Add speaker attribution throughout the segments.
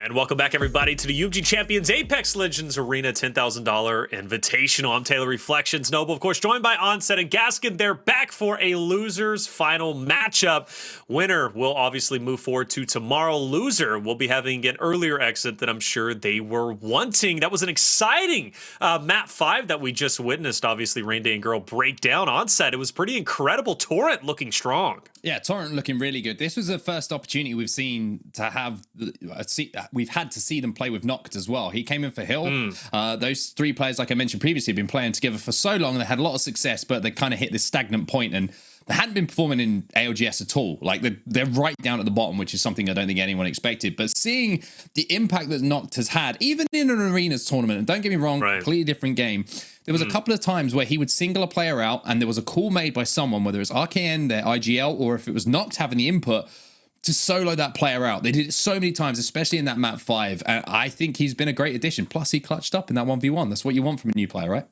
Speaker 1: And welcome back, everybody, to the UMG Champions Apex Legends Arena $10,000 Invitational. I'm Taylor Reflections Noble, of course, joined by Onset and Gaskin. They're back for a losers final matchup. Winner will obviously move forward to tomorrow. Loser will be having an earlier exit that I'm sure they were wanting. That was an exciting map 5 that we just witnessed. Obviously, Rain Day and Girl break down. Onset, it was pretty incredible. Torrent looking strong.
Speaker 2: Yeah, Torrent looking really good. This was the first opportunity we've seen to have. We've had to see them play with Noct as well. He came in for Hill. Those three players, like I mentioned previously, have been playing together for so long. They had a lot of success, but they kind of hit this stagnant point, and they hadn't been performing in ALGS at all. Like they're right down at the bottom, which is something I don't think anyone expected. But seeing the impact that Noct has had, even in an arenas tournament, and don't get me wrong, completely different game. There was a couple of times where he would single a player out, and there was a call made by someone, whether it's RKN, their IGL, or if it was Noct having the input to solo that player out. They did it so many times, especially in that map 5. And I think he's been a great addition. Plus, he clutched up in that 1v1. That's what you want from a new player, right?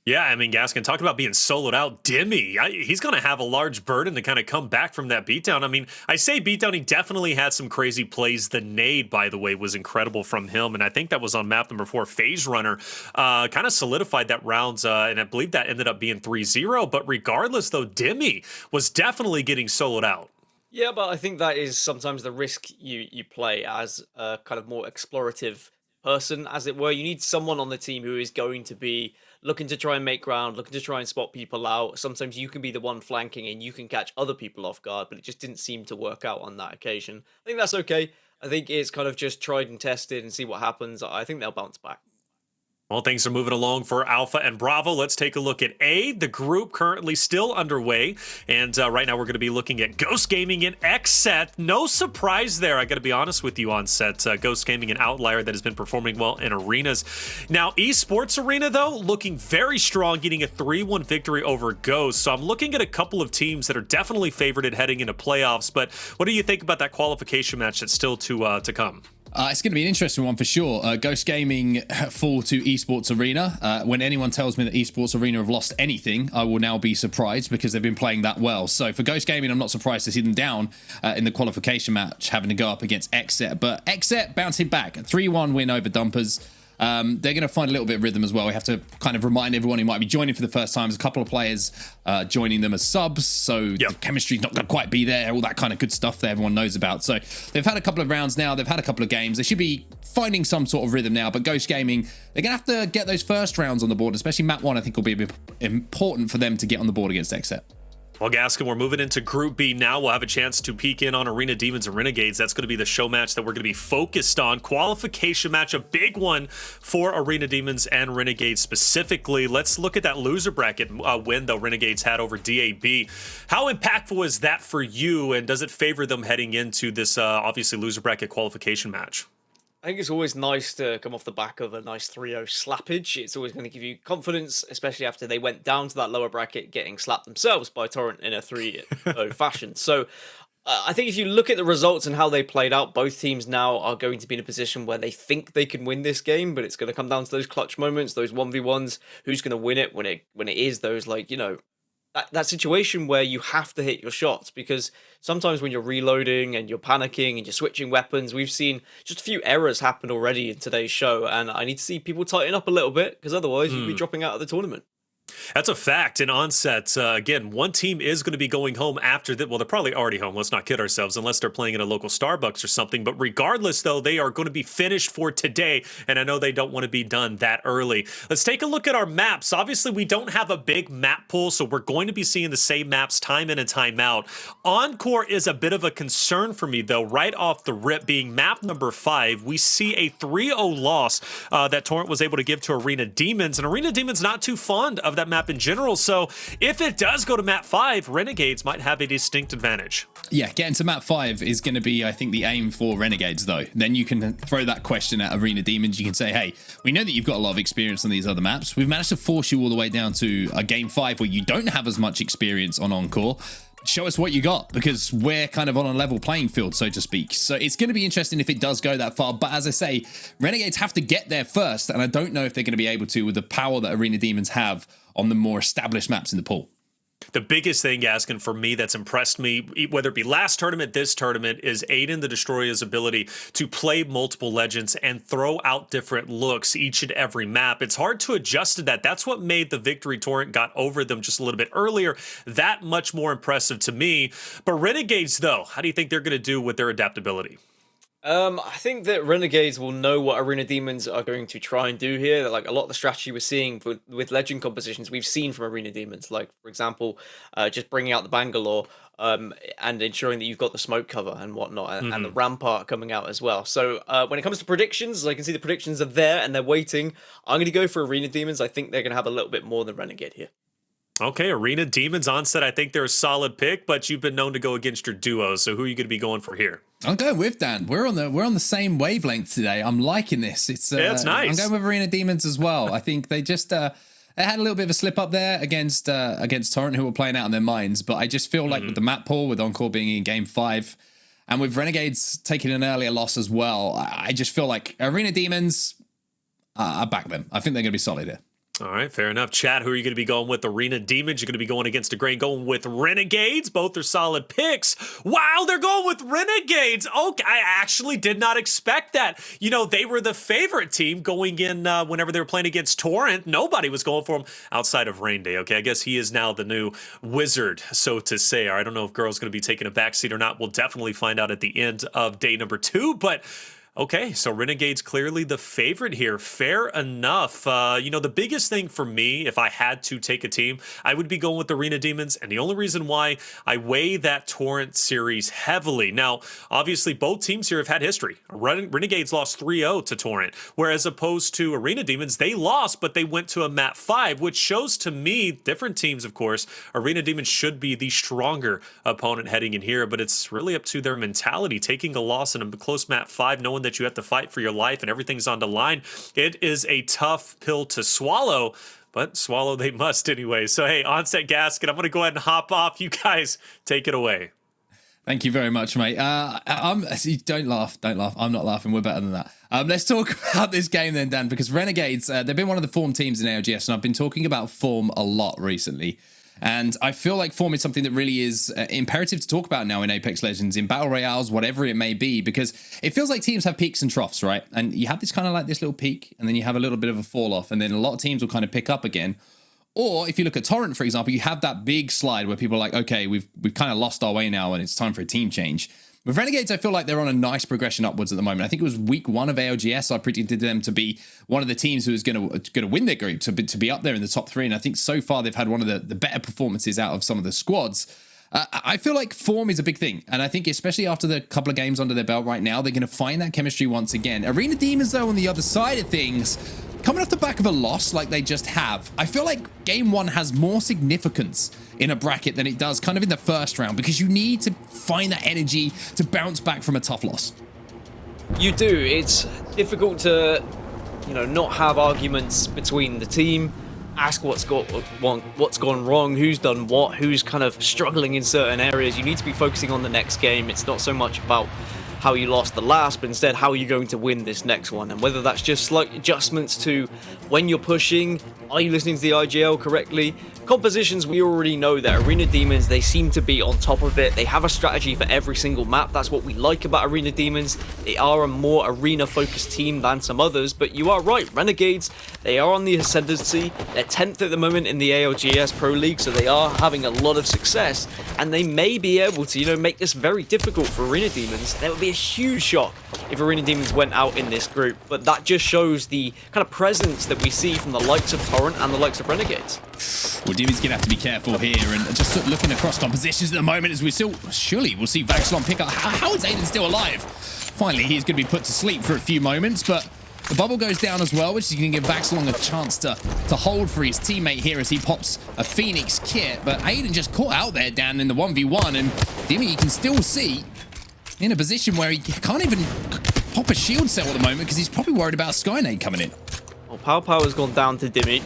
Speaker 1: Yeah, I mean, Gaskin, talk about being soloed out. Dimi, he's going to have a large burden to kind of come back from that beatdown. I mean, I say beatdown, he definitely had some crazy plays. The nade, by the way, was incredible from him, and I think that was on map number 4, Phase Runner. Kind of solidified that rounds, and I believe that ended up being 3-0. But regardless, though, Dimi was definitely getting soloed out.
Speaker 3: Yeah, but I think that is sometimes the risk you play as a kind of more explorative person, as it were. You need someone on the team who is going to be looking to try and make ground, looking to try and spot people out. Sometimes you can be the one flanking and you can catch other people off guard, but it just didn't seem to work out on that occasion. I think that's okay. I think it's kind of just tried and tested and see what happens. I think they'll bounce back.
Speaker 1: Well, things are moving along for Alpha and Bravo. Let's take a look at A, the group currently still underway. And right now we're going to be looking at Ghost Gaming and XSET. No surprise there, I got to be honest with you, on set. Ghost Gaming, an outlier that has been performing well in arenas. Now, Esports Arena, though, looking very strong, getting a 3-1 victory over Ghost. So I'm looking at a couple of teams that are definitely favored at heading into playoffs. But what do you think about that qualification match that's still to come?
Speaker 2: It's going to be an interesting one for sure. Ghost Gaming fall to Esports Arena. When anyone tells me that Esports Arena have lost anything, I will now be surprised because they've been playing that well. So for Ghost Gaming, I'm not surprised to see them down in the qualification match, having to go up against XSET. But XSET bouncing back, a 3-1 win over Dumpers. They're going to find a little bit of rhythm as well. We have to kind of remind everyone who might be joining for the first time. There's a couple of players joining them as subs, so the chemistry's not going to quite be there, all that kind of good stuff that everyone knows about. So they've had a couple of rounds now. They've had a couple of games. They should be finding some sort of rhythm now, but Ghost Gaming, they're going to have to get those first rounds on the board, especially map 1, I think will be a bit important for them to get on the board against XSET.
Speaker 1: Well, Gaskin, we're moving into Group B now. We'll have a chance to peek in on Arena Demons and Renegades. That's going to be the show match that we're going to be focused on. Qualification match, a big one for Arena Demons and Renegades specifically. Let's look at that loser bracket win, though, Renegades had over DAB. How impactful is that for you, and does it favor them heading into this, obviously, loser bracket qualification match?
Speaker 3: I think it's always nice to come off the back of a nice 3-0 slappage. It's always going to give you confidence, especially after they went down to that lower bracket, getting slapped themselves by Torrent in a 3-0 fashion. So I think if you look at the results and how they played out, both teams now are going to be in a position where they think they can win this game, but it's going to come down to those clutch moments, those 1v1s, who's going to win it when it is those, like, you know, that situation where you have to hit your shots, because sometimes when you're reloading and you're panicking and you're switching weapons, we've seen just a few errors happen already in today's show, and I need to see people tighten up a little bit, because otherwise you'd be dropping out of the tournament.
Speaker 1: That's a fact. In Onset, again, one team is going to be going home after that. Well, they're probably already home. Let's not kid ourselves, unless they're playing at a local Starbucks or something. But regardless, though, they are going to be finished for today. And I know they don't want to be done that early. Let's take a look at our maps. Obviously, we don't have a big map pool, so we're going to be seeing the same maps time in and time out. Encore is a bit of a concern for me, though, right off the rip, being map number 5. We see a 3-0 loss that Torrent was able to give to Arena Demons. And Arena Demons not too fond of that map in general, so if it does go to map 5, Renegades might have a distinct advantage.
Speaker 2: Yeah, getting to map 5 is going to be, I think, the aim for Renegades, though. Then you can throw that question at Arena Demons. You can say, hey, we know that you've got a lot of experience on these other maps. We've managed to force you all the way down to a game 5 where you don't have as much experience on Encore. Show us what you got, because we're kind of on a level playing field, so to speak. So it's going to be interesting if it does go that far. But as I say, Renegades have to get there first, and I don't know if they're going to be able to with the power that Arena Demons have on the more established maps in the pool.
Speaker 1: The biggest thing, Gaskin, for me that's impressed me, whether it be last tournament, this tournament, is AidentheDestroyer's ability to play multiple legends and throw out different looks each and every map. It's hard to adjust to that. That's what made the victory torrent got over them just a little bit earlier. That much more impressive to me. But Renegades, though, how do you think they're going to do with their adaptability?
Speaker 3: I think that Renegades will know what Arena Demons are going to try and do here. Like a lot of the strategy we're seeing with legend compositions, we've seen from Arena Demons. Like, for example, just bringing out the Bangalore and ensuring that you've got the smoke cover and whatnot, and the Rampart coming out as well. So when it comes to predictions, I can see the predictions are there and they're waiting. I'm going to go for Arena Demons. I think they're going to have a little bit more than Renegade here.
Speaker 1: Okay, Arena Demons onset. I think they're a solid pick, but you've been known to go against your duos. So who are you going to be going for here?
Speaker 2: I'm going with Dan. We're on the same wavelength today. I'm liking this. It's
Speaker 1: nice.
Speaker 2: I'm going with Arena Demons as well. I think they just they had a little bit of a slip up there against Torrent, who were playing out in their minds. But I just feel like with the map pool, with Encore being in Game 5, and with Renegades taking an earlier loss as well, I just feel like Arena Demons, I back them. I think they're going to be solid here.
Speaker 1: All right, fair enough. Chad, who are you going to be going with? Arena Demons? You're going to be going against the grain, going with Renegades. Both are solid picks. Wow, they're going with Renegades. Okay, I actually did not expect that. You know, they were the favorite team going in whenever they were playing against Torrent. Nobody was going for them outside of Rain Day. Okay, I guess he is now the new wizard, so to say. I don't know if Girl's going to be taking a backseat or not. We'll definitely find out at the end of day number 2, but... Okay, so Renegade's clearly the favorite here. Fair enough. You know, the biggest thing for me, if I had to take a team, I would be going with Arena Demons. And the only reason why I weigh that Torrent series heavily. Now, obviously, both teams here have had history. Renegades lost 3-0 to Torrent, whereas opposed to Arena Demons, they lost, but they went to a map 5, which shows to me, different teams, of course, Arena Demons should be the stronger opponent heading in here, but it's really up to their mentality. Taking a loss in a close map 5, knowing that you have to fight for your life and everything's on the line. It is a tough pill to swallow, but swallow they must anyway. So, hey, Onset Gasket, I'm going to go ahead and hop off. You guys take it away.
Speaker 2: Thank you very much, mate. Don't laugh. I'm not laughing. We're better than that. Let's talk about this game then, Dan, because Renegades, they've been one of the form teams in ALGS, and I've been talking about form a lot recently. And I feel like form is something that really is imperative to talk about now in Apex Legends, in Battle Royales, whatever it may be, because it feels like teams have peaks and troughs, right? And you have this kind of like this little peak, and then you have a little bit of a fall off, and then a lot of teams will kind of pick up again. Or if you look at Torrent, for example, you have that big slide where people are like, okay, we've kind of lost our way now, and it's time for a team change. With Renegades, I feel like they're on a nice progression upwards at the moment. I think it was week 1 of ALGS. I predicted them to be one of the teams who was going to win their group, to be up there in the top 3. And I think so far they've had one of the better performances out of some of the squads. I feel like form is a big thing. And I think especially after the couple of games under their belt right now, they're going to find that chemistry once again. Arena Demons, though, on the other side of things, coming off the back of a loss like they just have, I feel like game 1 has more significance in a bracket than it does kind of in the first round, because you need to find that energy to bounce back from a tough loss.
Speaker 3: You do. It's difficult to, not have arguments between the team, ask what's gone wrong, who's done what, who's kind of struggling in certain areas. You need to be focusing on the next game. It's not so much about how you lost the last, but instead how you're going to win this next one. And whether that's just slight adjustments to when you're pushing, are you listening to the IGL correctly? Compositions, we already know that Arena Demons, they seem to be on top of it. They have a strategy for every single map. That's what we like about Arena Demons. They are a more arena-focused team than some others, but you are right. Renegades, they are on the ascendancy. They're 10th at the moment in the ALGS Pro League, so they are having a lot of success, and they may be able to, make this very difficult for Arena Demons. There would be a huge shock if Arena Demons went out in this group, but that just shows the kind of presence that we see from the likes of Torrent and the likes of Renegades.
Speaker 2: Well, Dimi's going to have to be careful here, and just sort of looking across compositions at the moment as we surely we'll see Vaxlon pick up. How is Aiden still alive? Finally, he's going to be put to sleep for a few moments, but the bubble goes down as well, which is going to give Vaxlon a chance to hold for his teammate here as he pops a Phoenix kit. But Aiden just caught out there down in the 1v1, and Dimi, you can still see in a position where he can't even pop a shield cell at the moment because he's probably worried about Skynade coming in.
Speaker 3: Well, PowPow has gone down to Dimi.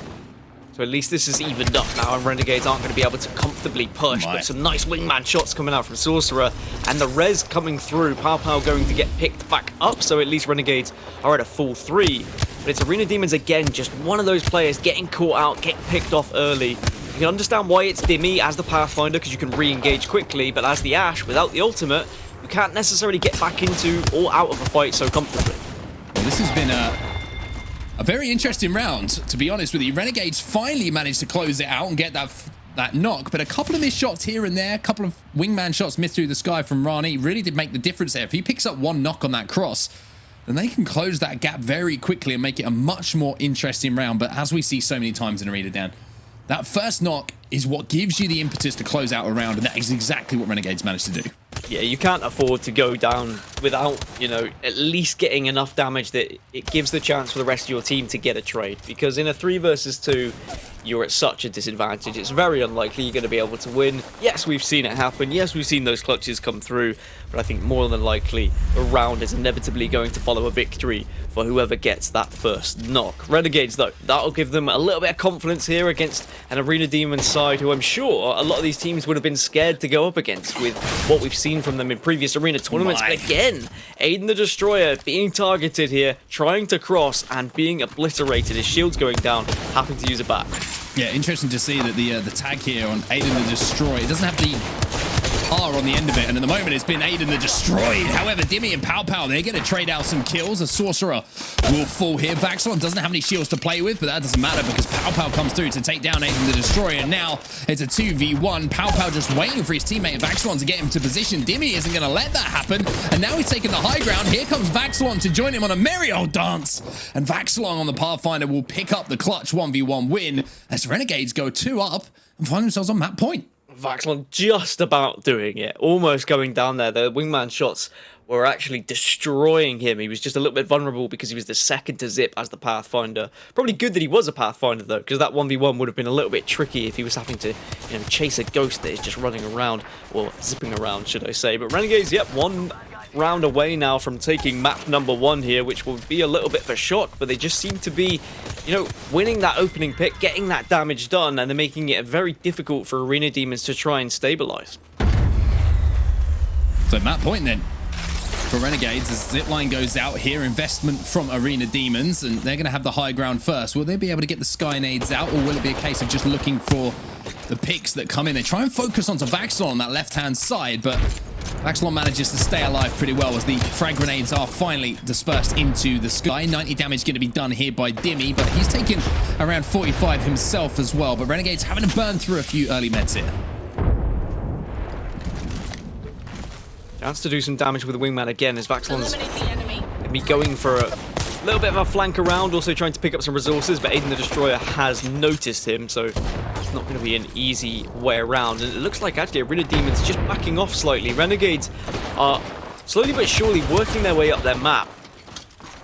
Speaker 3: So at least this is evened up now, and Renegades aren't going to be able to comfortably push. But some nice wingman shots coming out from Sauceror, and the res coming through. PowPow going to get picked back up, so at least Renegades are at a full 3. But it's Arena Demons again, just one of those players getting caught out, getting picked off early. You can understand why it's Dimi as the Pathfinder, because you can re-engage quickly, but as the Ashe, without the ultimate, you can't necessarily get back into or out of a fight so comfortably.
Speaker 2: Well, this has been a very interesting round, to be honest with you. Renegades finally managed to close it out and get that knock, but a couple of missed shots here and there, a couple of wingman shots missed through the sky from Rahknee really did make the difference there. If he picks up one knock on that cross, then they can close that gap very quickly and make it a much more interesting round. But as we see so many times in Arena, Dan, that first knock is what gives you the impetus to close out a round, and that is exactly what Renegades managed to do.
Speaker 3: Yeah, you can't afford to go down without, you know, at least getting enough damage that it gives the chance for the rest of your team to get a trade. Because in a 3 versus 2, you're at such a disadvantage. It's very unlikely you're going to be able to win. Yes, we've seen it happen. Yes, we've seen those clutches come through. But I think more than likely, the round is inevitably going to follow a victory for whoever gets that first knock. Renegades, though, that'll give them a little bit of confidence here against an Arena Demons side who I'm sure a lot of these teams would have been scared to go up against with what we've seen from them in previous Arena tournaments. But again, AidentheDestroyer being targeted here, trying to cross and being obliterated. His shield's going down, having to use it back.
Speaker 2: Yeah, interesting to see that the tag here on AidentheDestroyer, it doesn't have the R on the end of it, and at the moment it's been AidentheDestroyed. However, Dimi and PowPow, they're going to trade out some kills. A Sauceror will fall here. Vaxlon doesn't have any shields to play with, but that doesn't matter because PowPow comes through to take down AidentheDestroyer, and now it's a 2v1. PowPow just waiting for his teammate Vaxlon to get him to position. Dimi isn't going to let that happen, and now he's taking the high ground. Here comes Vaxlon to join him on a merry old dance, and Vaxlon on the Pathfinder will pick up the clutch 1v1 win as Renegades go 2 up and find themselves on map point.
Speaker 3: Vaxlon just about doing it, almost going down there. The wingman shots were actually destroying him. He was just a little bit vulnerable because he was the second to zip as the Pathfinder. Probably good that he was a Pathfinder, though, because that 1v1 would have been a little bit tricky if he was having to, you know, chase a ghost that is just running around, or zipping around, should I say. But Renegades, yep, 1 round away now from taking map number 1 here, which will be a little bit of a shock, but they just seem to be, you know, winning that opening pick, getting that damage done, and they're making it very difficult for Arena Demons to try and stabilize.
Speaker 2: So map point then for Renegades as zipline goes out here. Investment from Arena Demons, and they're going to have the high ground first. Will they be able to get the Skynades out, or will it be a case of just looking for the picks that come in? They try and focus onto Vaxlon on that left-hand side, but Vaxlon manages to stay alive pretty well as the frag grenades are finally dispersed into the sky. 90 damage going to be done here by Dimi, but he's taken around 45 himself as well. But Renegades having to burn through a few early meds here.
Speaker 3: Chance to do some damage with the wingman again as Vaxlon's going to be going for a little bit of a flank around, also trying to pick up some resources, but AidentheDestroyer has noticed him, so it's not going to be an easy way around. And it looks like actually Arena Demons just backing off slightly. Renegades are slowly but surely working their way up their map,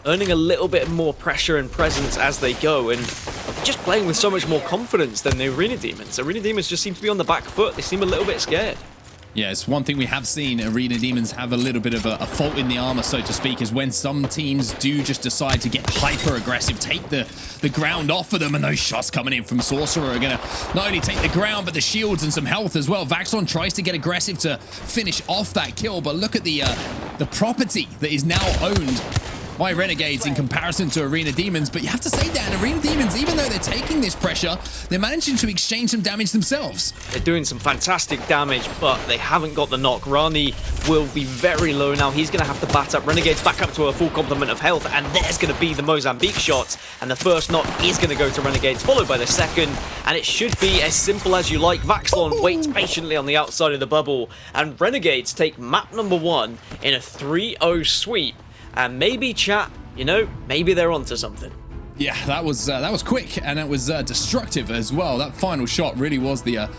Speaker 3: earning a little bit more pressure and presence as they go, and just playing with so much more confidence than the Arena Demons. Arena Demons just seem to be on the back foot. They seem a little bit scared.
Speaker 2: Yeah, it's one thing we have seen Arena Demons have a little bit of a fault in the armor, so to speak, is when some teams do just decide to get hyper-aggressive, take the ground off of them, and those shots coming in from Sauceror are going to not only take the ground, but the shields and some health as well. Vaxlon tries to get aggressive to finish off that kill, but look at the property that is now owned by Renegades in comparison to Arena Demons. But you have to say, Dan, Arena Demons, even though they're taking this pressure, they're managing to exchange some damage themselves.
Speaker 3: They're doing some fantastic damage, but they haven't got the knock. Rahknee will be very low now. He's going to have to bat up. Renegades back up to a full complement of health, and there's going to be the Mozambique shot. And the first knock is going to go to Renegades, followed by the second. And it should be as simple as you like. Vaxlon waits patiently on the outside of the bubble, and Renegades take map number 1 in a 3-0 sweep. And maybe, chat, you know, maybe they're onto something.
Speaker 2: Yeah, that was quick, and it was destructive as well. That final shot really was the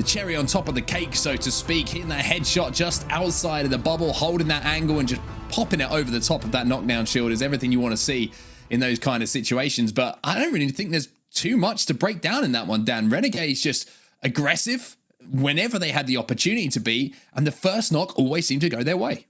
Speaker 2: cherry on top of the cake, so to speak. Hitting that headshot just outside of the bubble, holding that angle and just popping it over the top of that knockdown shield is everything you want to see in those kind of situations. But I don't really think there's too much to break down in that one, Dan. Renegade's just aggressive whenever they had the opportunity to be, and the first knock always seemed to go their way.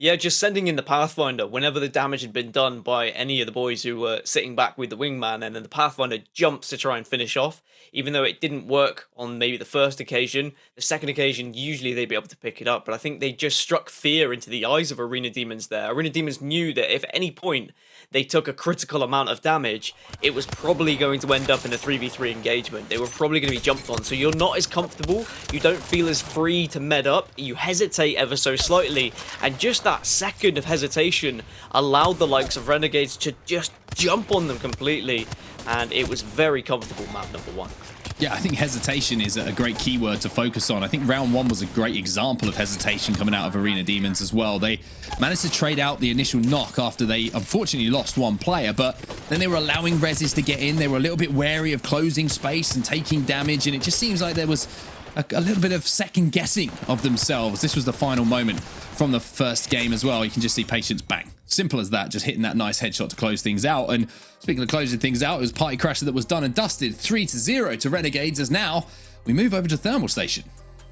Speaker 3: Yeah, just sending in the Pathfinder whenever the damage had been done by any of the boys who were sitting back with the wingman, and then the Pathfinder jumps to try and finish off. Even though it didn't work on maybe the first occasion, the second occasion, usually they'd be able to pick it up. But I think they just struck fear into the eyes of Arena Demons there. Arena Demons knew that if at any point they took a critical amount of damage, it was probably going to end up in a 3v3 engagement. They were probably going to be jumped on, so you're not as comfortable, you don't feel as free to med up, you hesitate ever so slightly, and just that second of hesitation allowed the likes of Renegades to just jump on them completely, and it was very comfortable map number 1.
Speaker 2: Yeah, I think hesitation is a great keyword to focus on. I think round 1 was a great example of hesitation coming out of Arena Demons as well. They managed to trade out the initial knock after they unfortunately lost one player, but then they were allowing reses to get in. They were a little bit wary of closing space and taking damage, and it just seems like there was a little bit of second guessing of themselves. This was the final moment from the first game as well. You can just see Patience bang. Simple as that, just hitting that nice headshot to close things out. And speaking of closing things out, it was Party Crasher that was done and dusted, 3-0 to Renegades, as now we move over to Thermal Station.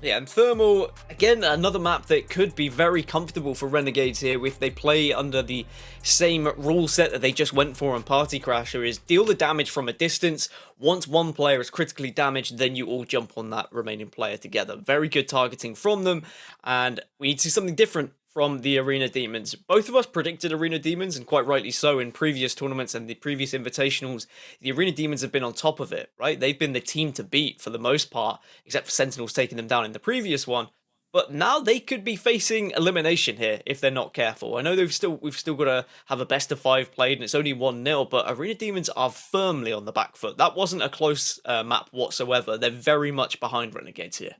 Speaker 3: Yeah, and Thermal, again, another map that could be very comfortable for Renegades here if they play under the same rule set that they just went for on Party Crasher, is deal the damage from a distance. Once one player is critically damaged, then you all jump on that remaining player together. Very good targeting from them, and we need to see something different from the Arena Demons. Both of us predicted Arena Demons, and quite rightly so, in previous tournaments and the previous invitationals. The Arena Demons have been on top of it, right? They've been the team to beat for the most part, except for Sentinels taking them down in the previous one. But now they could be facing elimination here if they're not careful. I know we've still got to have a best of 5 played, and it's only 1-0, but Arena Demons are firmly on the back foot. That wasn't a close map whatsoever. They're very much behind Renegades here.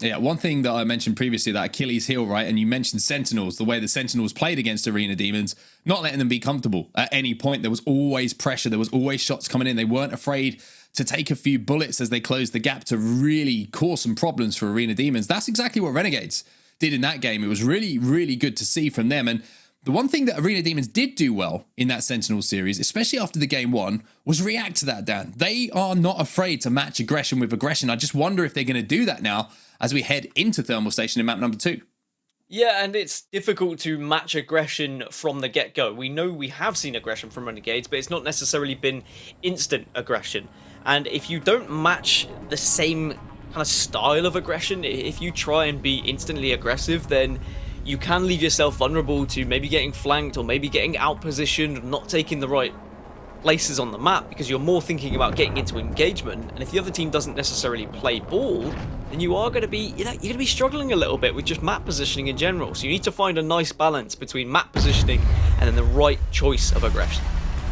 Speaker 2: Yeah, one thing that I mentioned previously, that Achilles heel, right? And you mentioned Sentinels, the way the Sentinels played against Arena Demons, not letting them be comfortable at any point. There was always pressure. There was always shots coming in. They weren't afraid to take a few bullets as they closed the gap to really cause some problems for Arena Demons. That's exactly what Renegades did in that game. It was really, really good to see from them. And the one thing that Arena Demons did do well in that Sentinel series, especially after the game 1, was react to that, Dan. They are not afraid to match aggression with aggression. I just wonder if they're going to do that now as we head into Thermal Station in map number 2.
Speaker 3: Yeah, and it's difficult to match aggression from the get-go. We know we have seen aggression from Renegades, but it's not necessarily been instant aggression. And if you don't match the same kind of style of aggression, if you try and be instantly aggressive, then you can leave yourself vulnerable to maybe getting flanked or maybe getting out-positioned, not taking the right places on the map, because you're more thinking about getting into engagement. And if the other team doesn't necessarily play ball, then you are going to be, you're going to be struggling a little bit with just map positioning in general. So you need to find a nice balance between map positioning and then the right choice of aggression.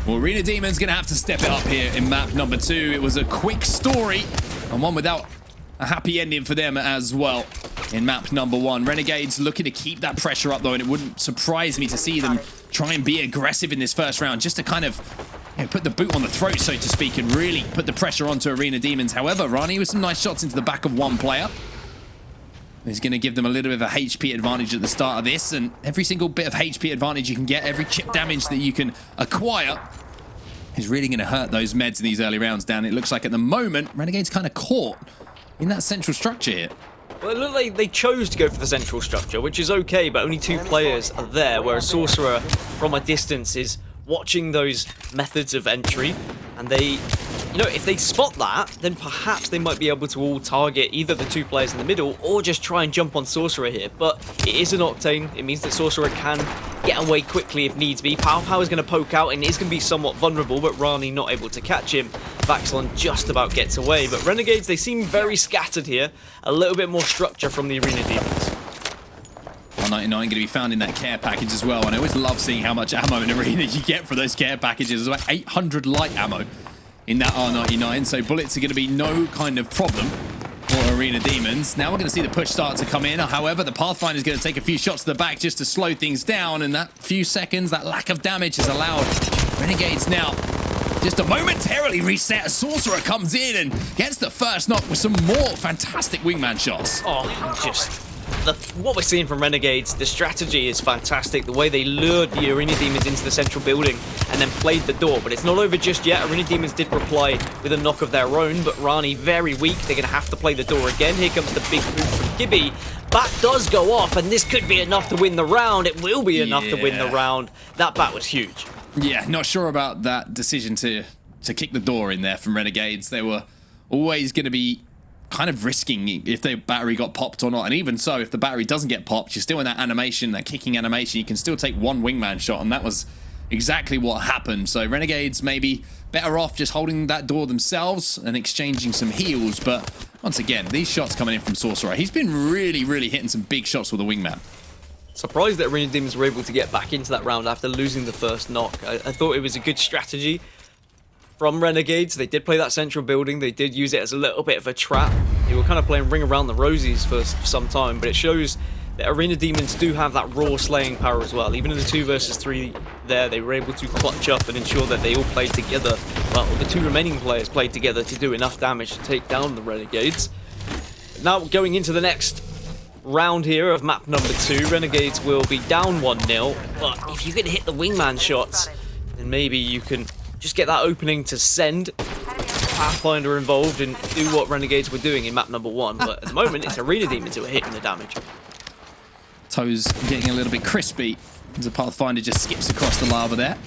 Speaker 2: Well, Arena Demons going to have to step it up here in map number 2. It was a quick story and one without a happy ending for them as well in map number 1. Renegades looking to keep that pressure up though, and it wouldn't surprise me to see them try and be aggressive in this first round, just to kind of put the boot on the throat, so to speak, and really put the pressure onto Arena Demons. However, Rahknee with some nice shots into the back of one player. He's going to give them a little bit of a HP advantage at the start of this, and every single bit of HP advantage you can get, every chip damage that you can acquire, is really going to hurt those meds in these early rounds, Dan. It looks like at the moment, Renegade's kind of caught in that central structure here.
Speaker 3: Well, it looked like they chose to go for the central structure, which is okay, but only 2 players are there, whereas Sauceror, from a distance, is watching those methods of entry, and they, you know, if they spot that, then perhaps they might be able to all target either the 2 players in the middle or just try and jump on Sauceror here. But it is an Octane. It means that Sauceror can get away quickly if needs be. PowPow is going to poke out and is going to be somewhat vulnerable, but Rahknee not able to catch him. Vaxlon just about gets away, but Renegades, they seem very scattered here. A little bit more structure from the Arena Demons.
Speaker 2: R99 going to be found in that care package as well, and I always love seeing how much ammo in Arena you get for those care packages. There's about 800 light ammo in that R99, so bullets are going to be no kind of problem for Arena Demons. Now we're going to see the push start to come in. However, the Pathfinder is going to take a few shots to the back just to slow things down, and that few seconds, that lack of damage has allowed Renegades now just to momentarily reset. A Sauceror comes in and gets the first knock with some more fantastic wingman shots.
Speaker 3: Oh, just what we're seeing from Renegades, the strategy is fantastic. The way they lured the Arena Demons into the central building and then played the door. But it's not over just yet. Arena Demons did reply with a knock of their own, but Rahknee very weak. They're going to have to play the door again. Here comes the big boot from Gibby. Bat does go off, and this could be enough to win the round. It will be enough to win the round. That bat was huge.
Speaker 2: Yeah, not sure about that decision to kick the door in there from Renegades. They were always going to be kind of risking if their battery got popped or not. And even so, if the battery doesn't get popped, you're still in that animation, that kicking animation. You can still take one wingman shot, and that was exactly what happened. So Renegades maybe better off just holding that door themselves and exchanging some heals. But once again, these shots coming in from Sauceror. He's been really, really hitting some big shots with the wingman.
Speaker 3: Surprised that Arena Demons were able to get back into that round after losing the first knock. I thought it was a good strategy from Renegades. They did play that central building. They did use it as a little bit of a trap. They were kind of playing ring around the rosies for some time, but it shows that Arena Demons do have that raw slaying power as well. Even in the 2 versus 3 there, they were able to clutch up and ensure that they all played together. Well, the 2 remaining players played together to do enough damage to take down the Renegades. Now going into the next round here of map number 2, Renegades will be down 1-0, but if you can hit the wingman shots, then maybe you can just get that opening to send Pathfinder involved and do what Renegades were doing in map number 1. But at the moment, it's Arena Demons who are hitting the damage.
Speaker 2: Toes getting a little bit crispy as the Pathfinder just skips across the lava there.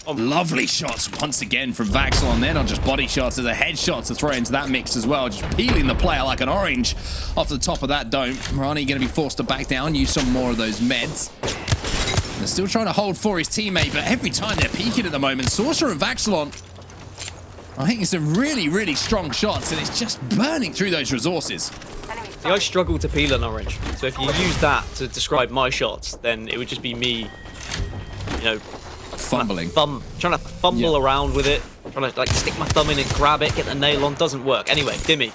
Speaker 2: Lovely shots once again from Vaxlon. They're not just body shots, there's a headshot to throw into that mix as well. Just peeling the player like an orange off the top of that dome. Rahknee going to be forced to back down, use some more of those meds. They're still trying to hold for his teammate, but every time they're peeking at the moment, Sauceror and Vaxlon are hitting some really, really strong shots, and it's just burning through those resources.
Speaker 3: See, I struggle to peel an orange, so if you use that to describe my shots, then it would just be me, you know,
Speaker 2: fumbling.
Speaker 3: Trying to fumble around with it, trying to like stick my thumb in and grab it, get the nail on, doesn't work. Anyway, Dimi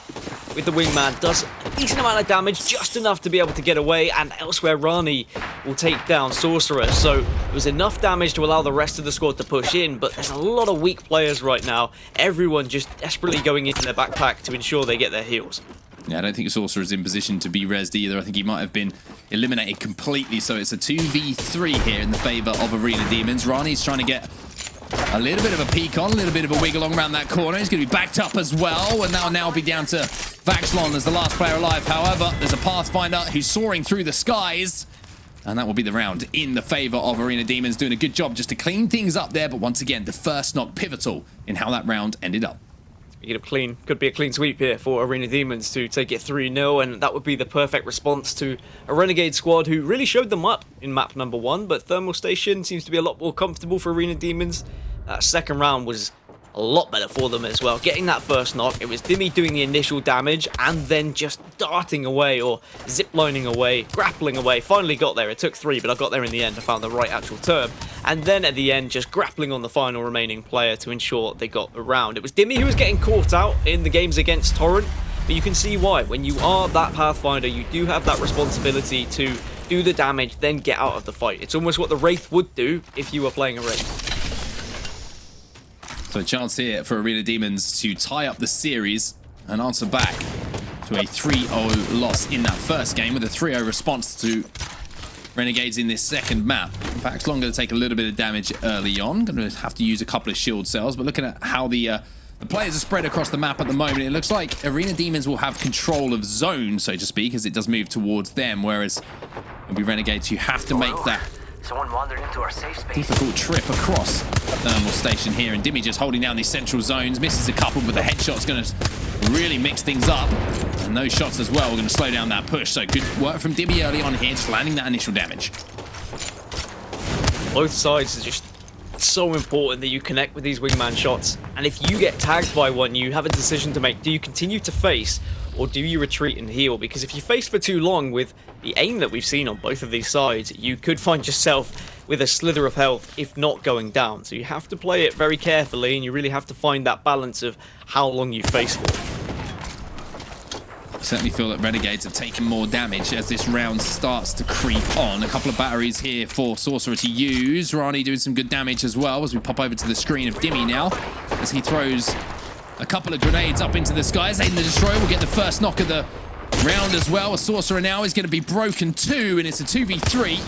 Speaker 3: with the wingman does a decent amount of damage, just enough to be able to get away, and elsewhere Rahknee will take down Sauceror. So it was enough damage to allow the rest of the squad to push in, but there's a lot of weak players right now. Everyone just desperately going into their backpack to ensure they get their heals.
Speaker 2: Yeah, I don't think Sauceror is in position to be rezzed either. I think he might have been eliminated completely. So it's a 2v3 here in the favor of Arena Demons. Rahknee's trying to get a little bit of a peek on, a little bit of a wiggle on around that corner. He's going to be backed up as well, and that'll now be down to Vaxlon as the last player alive. However, there's a Pathfinder who's soaring through the skies, and that will be the round in the favor of Arena Demons, doing a good job just to clean things up there. But once again, the first knock pivotal in how that round ended up.
Speaker 3: Could be a clean sweep here for Arena Demons to take it 3-0, and that would be the perfect response to a Renegade squad who really showed them up in map number 1, but Thermal Station seems to be a lot more comfortable for Arena Demons. That second round was a lot better for them as well. Getting that first knock, it was Dimi doing the initial damage and then just darting away or ziplining away, grappling away. Finally got there. It took 3, but I got there in the end. I found the right actual term. And then at the end, just grappling on the final remaining player to ensure they got the round. It was Dimi who was getting caught out in the games against Torrent, but you can see why. When you are that Pathfinder, you do have that responsibility to do the damage, then get out of the fight. It's almost what the Wraith would do if you were playing a Wraith.
Speaker 2: So a chance here for Arena Demons to tie up the series and answer back to a 3-0 loss in that first game with a 3-0 response to Renegades in this second map. Vaxlon going to take a little bit of damage early on. Going to have to use a couple of shield cells, but looking at how the players are spread across the map at the moment, it looks like Arena Demons will have control of zone, so to speak, as it does move towards them, whereas it'll be Renegades who have to make that
Speaker 4: someone wandered into our safe space.
Speaker 2: Difficult trip across Thermal Station here, and Dimi just holding down these central zones, misses a couple, but the headshot's going to really mix things up, and those shots as well are going to slow down that push. So good work from Dimi early on here, just landing that initial damage.
Speaker 3: Both sides are just so important that you connect with these wingman shots, and if you get tagged by one, you have a decision to make. Do you continue to face, or do you retreat and heal? Because if you face for too long with the aim that we've seen on both of these sides, you could find yourself with a slither of health, if not going down. So you have to play it very carefully, and you really have to find that balance of how long you face for.
Speaker 2: I certainly feel that Renegades have taken more damage as this round starts to creep on. A couple of batteries here for Sauceror to use. Rahknee doing some good damage as well as we pop over to the screen of Dimi now, as he throws a couple of grenades up into the skies. AidentheDestroyer will get the first knock of the round as well. A Sauceror now is going to be broken too, and it's a 2v3.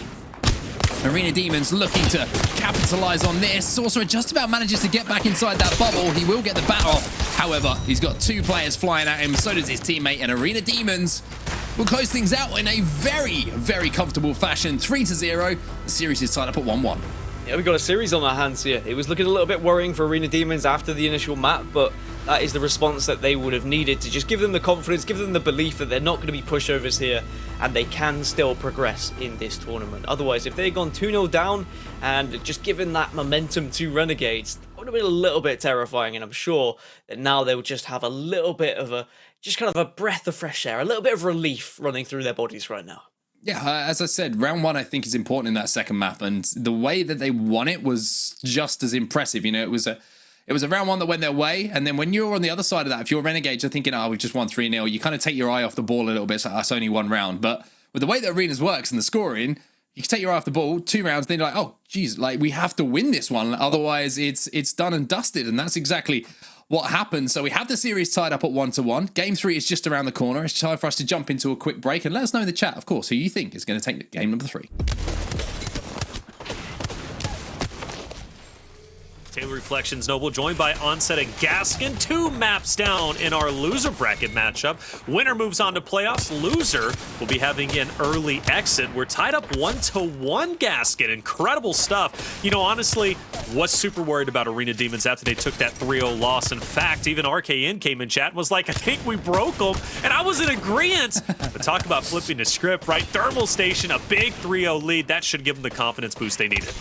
Speaker 2: Arena Demons looking to capitalize on this. Sauceror just about manages to get back inside that bubble. He will get the bat off. However, he's got 2 players flying at him. So does his teammate, and Arena Demons will close things out in a very, very comfortable fashion. 3-0. The series is tied up at 1-1.
Speaker 3: Yeah, we've got a series on our hands here. It was looking a little bit worrying for Arena Demons after the initial map, but that is the response that they would have needed to just give them the confidence, give them the belief that they're not going to be pushovers here, and they can still progress in this tournament. Otherwise, if they'd gone 2-0 down and just given that momentum to Renegades, that would have been a little bit terrifying, and I'm sure that now they'll just have a little bit of a, just kind of a breath of fresh air, a little bit of relief running through their bodies right now.
Speaker 2: Yeah, as I said, round one I think is important in that second map, and the way that they won it was just as impressive. You know, it was a round one that went their way, and then when you're on the other side of that, if you're Renegades, you're thinking, oh, we've just won 3-0, you kind of take your eye off the ball a little bit, so that's only one round. But with the way that Arenas works and the scoring, you can take your eye off the ball, 2 rounds, then you're like, oh, geez, like we have to win this one, otherwise it's done and dusted, and that's exactly what happened. So we have the series tied up at 1-1. Game 3 is just around the corner. It's time for us to jump into a quick break, and let us know in the chat, of course, who you think is going to take game number 3.
Speaker 1: Taylor Reflections Noble joined by Onset and Gaskin. 2 maps down in our loser bracket matchup. Winner moves on to playoffs. Loser will be having an early exit. We're tied up 1-1, Gaskin. Incredible stuff. You know, honestly, was super worried about Arena Demons after they took that 3-0 loss. In fact, even RKN came in chat and was like, I think we broke them. And I was in agreement. But talk about flipping the script, right? Thermal Station, a big 3-0 lead. That should give them the confidence boost they needed.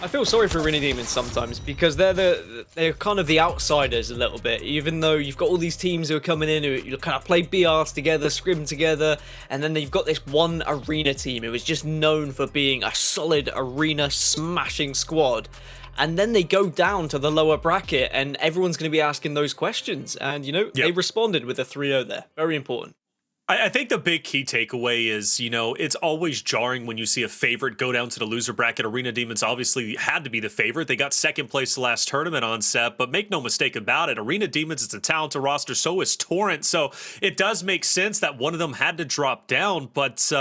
Speaker 3: I feel sorry for Arena Demons sometimes because they're kind of the outsiders a little bit, even though you've got all these teams who are coming in who kind of play BRs together, scrim together, and then you've got this one arena team who is just known for being a solid arena smashing squad. And then they go down to the lower bracket and everyone's going to be asking those questions. And, you know, They responded with a 3-0 there. Very important.
Speaker 1: I think the big key takeaway is, you know, it's always jarring when you see a favorite go down to the loser bracket. Arena Demons obviously had to be the favorite. They got second place the last tournament on set, but make no mistake about it, Arena Demons is a talented roster, so is Torrent. So it does make sense that one of them had to drop down, but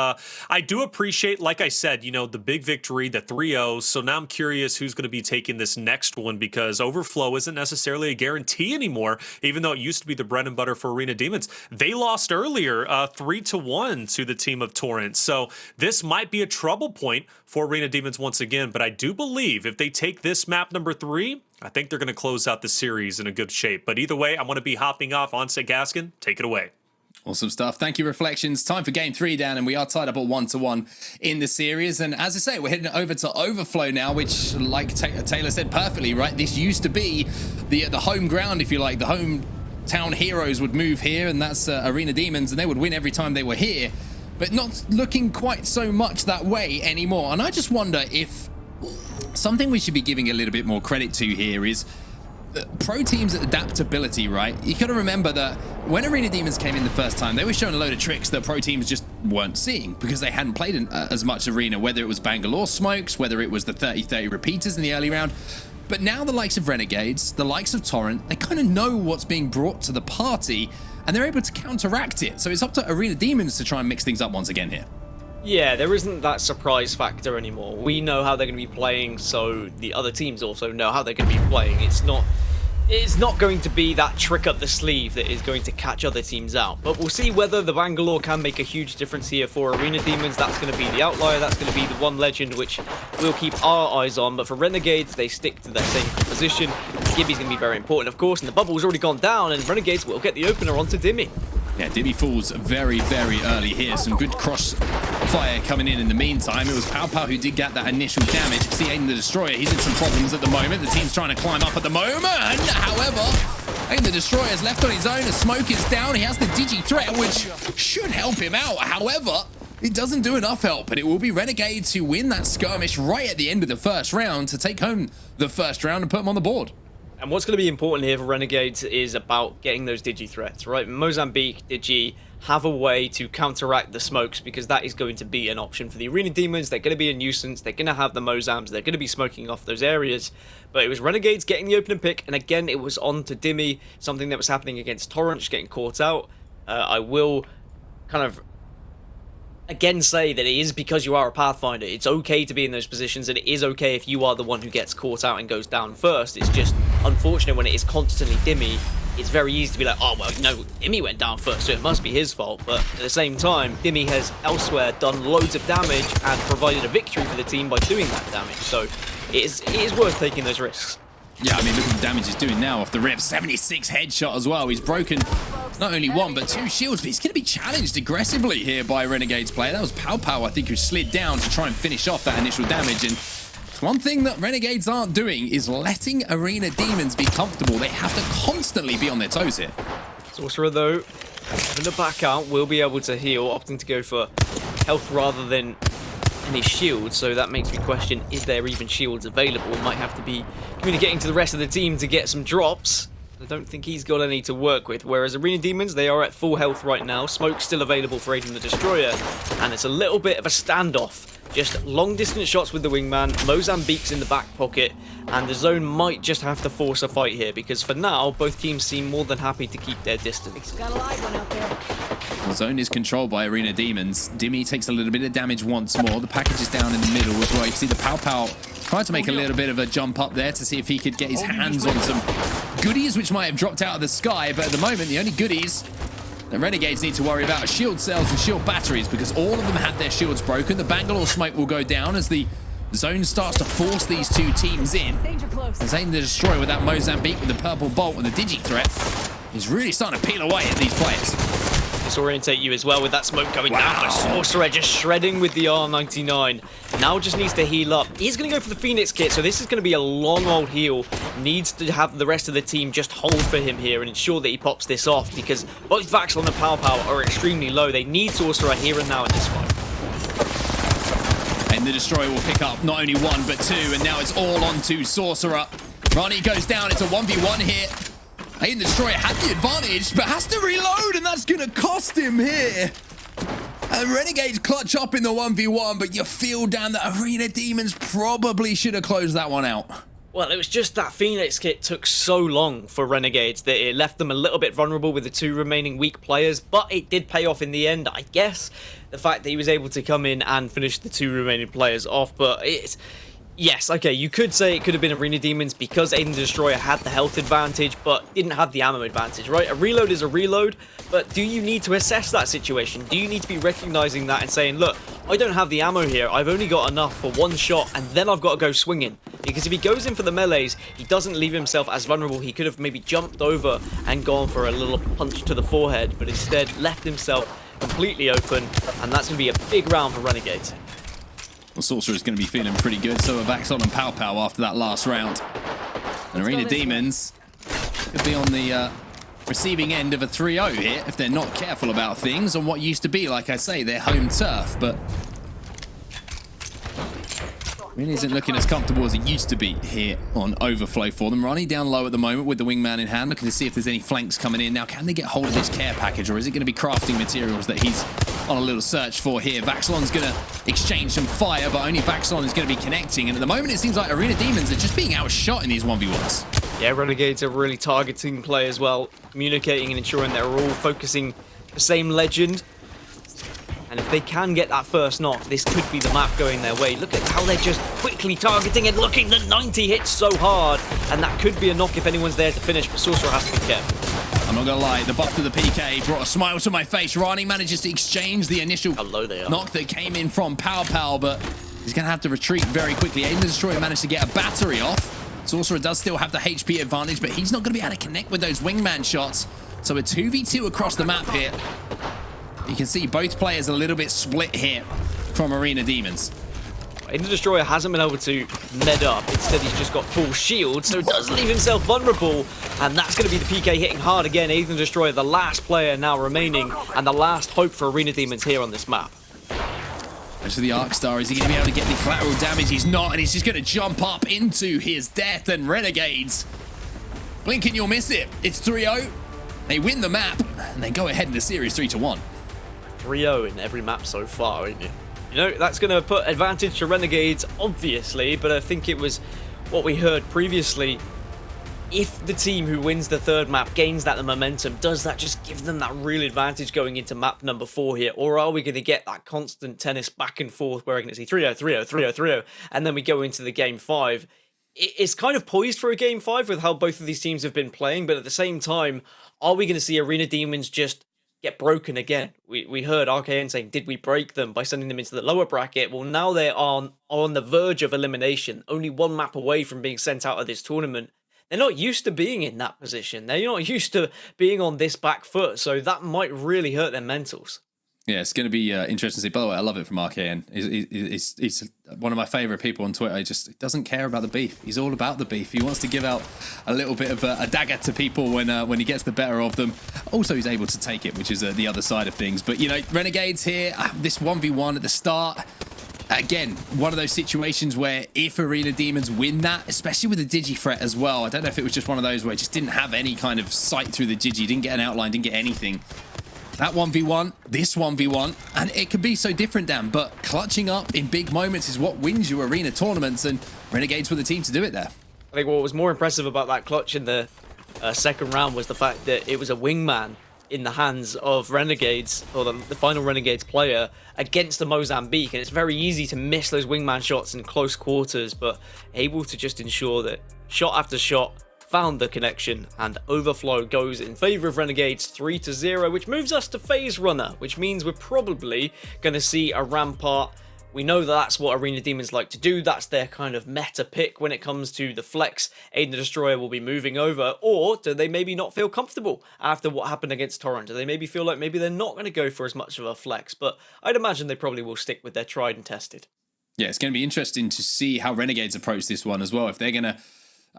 Speaker 1: I do appreciate, like I said, you know, the big victory, the 3-0. So now I'm curious who's going to be taking this next one, because Overflow isn't necessarily a guarantee anymore, even though it used to be the bread and butter for Arena Demons. They lost earlier, 3-1 to the team of Torrent. So this might be a trouble point for Arena Demons once again, but I do believe if they take this map number 3, I think they're going to close out the series in a good shape. But either way, I'm going to be hopping off. Onset Gaskin, take it away.
Speaker 2: Awesome stuff. Thank you, Reflections. Time for game 3, Dan, and we are tied up at 1-1 in the series. And as I say, we're heading over to Overflow now, which, like Taylor said perfectly, right? This used to be the home ground, if you like, the home town heroes would move here, and that's Arena Demons, and they would win every time they were here, but not looking quite so much that way anymore. And I just wonder if something we should be giving a little bit more credit to here is pro teams' adaptability, right? You gotta remember that when Arena Demons came in the first time, they were showing a load of tricks that pro teams just weren't seeing because they hadn't played in as much Arena, whether it was Bangalore smokes, whether it was the 30-30 repeaters in the early round. But now the likes of Renegades, the likes of Torrent, they kind of know what's being brought to the party, and they're able to counteract it. So it's up to Arena Demons to try and mix things up once again here.
Speaker 3: Yeah, there isn't that surprise factor anymore. We know how they're going to be playing, so the other teams also know how they're going to be playing. It's not going to be that trick up the sleeve that is going to catch other teams out. But we'll see whether the Bangalore can make a huge difference here for Arena Demons. That's going to be the outlier. That's going to be the one legend which we'll keep our eyes on. But for Renegades, they stick to their same composition. Gibby's going to be very important, of course, and the bubble's already gone down, and Renegades will get the opener onto Dimi.
Speaker 2: Yeah, Dimi falls very, very early here. Some good cross fire coming in the meantime. It was PowPow who did get that initial damage. See AidentheDestroyer, he's in some problems at the moment. The team's trying to climb up at the moment. However, AidentheDestroyer is left on his own. The smoke is down. He has the Digi threat, which should help him out. However, it doesn't do enough help, and it will be Renegades who win that skirmish right at the end of the first round to take home the first round and put them on the board.
Speaker 3: And what's going to be important here for Renegades is about getting those Digi threats, right? Mozambique, Digi have a way to counteract the smokes, because that is going to be an option for the Arena Demons. They're going to be a nuisance. They're going to have the Mozams. They're going to be smoking off those areas. But it was Renegades getting the opening pick, and again, it was on to Dimi, something that was happening against Torrent, just getting caught out. I will kind of again say that it is because you are a Pathfinder. It's okay to be in those positions, and it is okay if you are the one who gets caught out and goes down first. It's just unfortunate when it is constantly Dimi. It's very easy to be like, oh, well, no, Dimi went down first, so it must be his fault. But at the same time, Dimi has elsewhere done loads of damage and provided a victory for the team by doing that damage. So it is worth taking those risks.
Speaker 2: Yeah, I mean, look at the damage he's doing now off the rip. 76 headshot as well. He's broken not only one, but two shields, but he's going to be challenged aggressively here by Renegade's player. That was PowPow, I think, who slid down to try and finish off that initial damage. And one thing that Renegades aren't doing is letting Arena Demons be comfortable. They have to constantly be on their toes here.
Speaker 3: Sauceror, though, having to back out, will be able to heal, opting to go for health rather than any shields, so that makes me question, is there even shields available? Might have to be communicating to the rest of the team to get some drops. I don't think he's got any to work with, whereas Arena Demons, they are at full health right now. Smoke's still available for AidentheDestroyer, and it's a little bit of a standoff. Just long-distance shots with the wingman, Mozambique's in the back pocket, and the zone might just have to force a fight here, because for now, both teams seem more than happy to keep their distance.
Speaker 5: Got a live one out there.
Speaker 2: The zone is controlled by Arena Demons. Dimi takes a little bit of damage once more. The package is down in the middle as well. You can see the PowPow trying to make a little bit of a jump up there to see if he could get his hands on some goodies, which might have dropped out of the sky. But at the moment, the only goodies the Renegades need to worry about are shield cells and shield batteries, because all of them had their shields broken. The Bangalore smoke will go down as the zone starts to force these two teams in.
Speaker 5: Danger close.
Speaker 2: As AidentheDestroyer with that Mozambique with the purple bolt and the digi threat is really starting to peel away at these players.
Speaker 3: Disorientate you as well with that smoke going down, but Sauceror just shredding with the R99. Now just needs to heal up. He's going to go for the Phoenix kit, so this is going to be a long old heal. Needs to have the rest of the team just hold for him here and ensure that he pops this off, because both Vaxlon and PowPow are extremely low. They need Sauceror here and now in this fight.
Speaker 2: And the Destroyer will pick up not only one, but two, and now it's all onto Sauceror. Rahknee goes down, it's a 1v1 here. AidentheDestroyer had the advantage, but has to reload, and that's going to cost him here. And Renegades clutch up in the 1v1, but you feel down that Arena Demons probably should have closed that one out.
Speaker 3: Well, it was just that Phoenix kit took so long for Renegades that it left them a little bit vulnerable with the two remaining weak players, but it did pay off in the end, I guess. The fact that he was able to come in and finish the two remaining players off, but it's... Yes, okay, you could say it could have been Arena Demons because AidentheDestroyer had the health advantage, but didn't have the ammo advantage, right? A reload is a reload, but do you need to assess that situation? Do you need to be recognizing that and saying, look, I don't have the ammo here, I've only got enough for one shot, and then I've got to go swinging? Because if he goes in for the melees, he doesn't leave himself as vulnerable. He could have maybe jumped over and gone for a little punch to the forehead, but instead left himself completely open, and that's going to be a big round for Renegades.
Speaker 2: Well, Sauceror is going to be feeling pretty good, so are Vaxlon and PowPow after that last round. And Arena Demons could be on the receiving end of a 3-0 here if they're not careful about things on what used to be, like I say, their home turf, but really isn't looking as comfortable as it used to be here on Overflow for them. Rahknee down low at the moment with the wingman in hand, looking to see if there's any flanks coming in. Now, can they get hold of this care package, or is it going to be crafting materials that he's on a little search for here? Vaxlon's going to exchange some fire, but only Vaxlon is going to be connecting. And at the moment, it seems like Arena Demons are just being outshot in these 1v1s.
Speaker 3: Yeah, Renegades are really targeting play as well, communicating and ensuring they're all focusing the same legend. And if they can get that first knock, this could be the map going their way. Look at how they're just quickly targeting and looking. The 90 hits so hard. And that could be a knock if anyone's there to finish, but Sauceror has to be careful.
Speaker 2: I'm not going to lie, the buff to the PK brought a smile to my face. Rahknee manages to exchange the initial knock that came in from PowPow, but he's going to have to retreat very quickly. AidentheDestroyer managed to get a battery off. Sauceror does still have the HP advantage, but he's not going to be able to connect with those wingman shots. So a 2v2 across the map here. You can see both players a little bit split here from Arena Demons.
Speaker 3: AidentheDestroyer hasn't been able to med up. Instead, he's just got full shield, so does leave himself vulnerable. And that's going to be the PK hitting hard again. AidentheDestroyer, the last player now remaining, and the last hope for Arena Demons here on this map.
Speaker 2: As for the Arcstar, is he going to be able to get any collateral damage? He's not, and he's just going to jump up into his death. And Renegades, blink and you'll miss it. It's 3-0. They win the map, and they go ahead in the series 3-1.
Speaker 3: 3-0 in every map so far, isn't it? You know, that's going to put advantage to Renegades, obviously, but I think it was what we heard previously. If the team who wins the third map gains that momentum, does that just give them that real advantage going into map number 4 here? Or are we going to get that constant tennis back and forth where we're going to see 3-0, 3-0, 3-0, 3-0, and then we go into the game 5? It's kind of poised for a game 5 with how both of these teams have been playing, but at the same time, are we going to see Arena Demons just get broken again? We heard RKN saying, did we break them by sending them into the lower bracket? Well, now they're on the verge of elimination, only one map away from being sent out of this tournament. they're not used to being in that position. They're not used to being on this back foot, so that might really hurt their mentals.
Speaker 2: Yeah, it's going to be interesting to see. By the way, I love it from RKN. He's one of my favorite people on Twitter. He just doesn't care about the beef. He's all about the beef. He wants to give out a little bit of a dagger to people when he gets the better of them. Also, he's able to take it, which is the other side of things. But, you know, Renegades here, this 1v1 at the start. Again, one of those situations where if Arena Demons win that, especially with the Digi threat as well, I don't know if it was just one of those where it just didn't have any kind of sight through the Digi, didn't get an outline, didn't get anything. That 1v1, this 1v1, and it could be so different, Dan, but clutching up in big moments is what wins you arena tournaments, and Renegades were the team to do it there.
Speaker 3: I think what was more impressive about that clutch in the second round was the fact that it was a wingman in the hands of Renegades, or the final Renegades player, against the Mozambique, and it's very easy to miss those wingman shots in close quarters, but able to just ensure that shot after shot found the connection, and overflow goes in favor of Renegades 3-0, which moves us to phase runner, which means we're probably going to see a Rampart. We know that that's what Arena Demons like to do. That's their kind of meta pick when it comes to the flex. AidentheDestroyer will be moving over, or do they maybe not feel comfortable after what happened against Torrent? Do they maybe feel like maybe they're not going to go for as much of a flex? But I'd imagine they probably will stick with their tried and tested.
Speaker 2: Yeah, it's going to be interesting to see how Renegades approach this one as well. If they're going to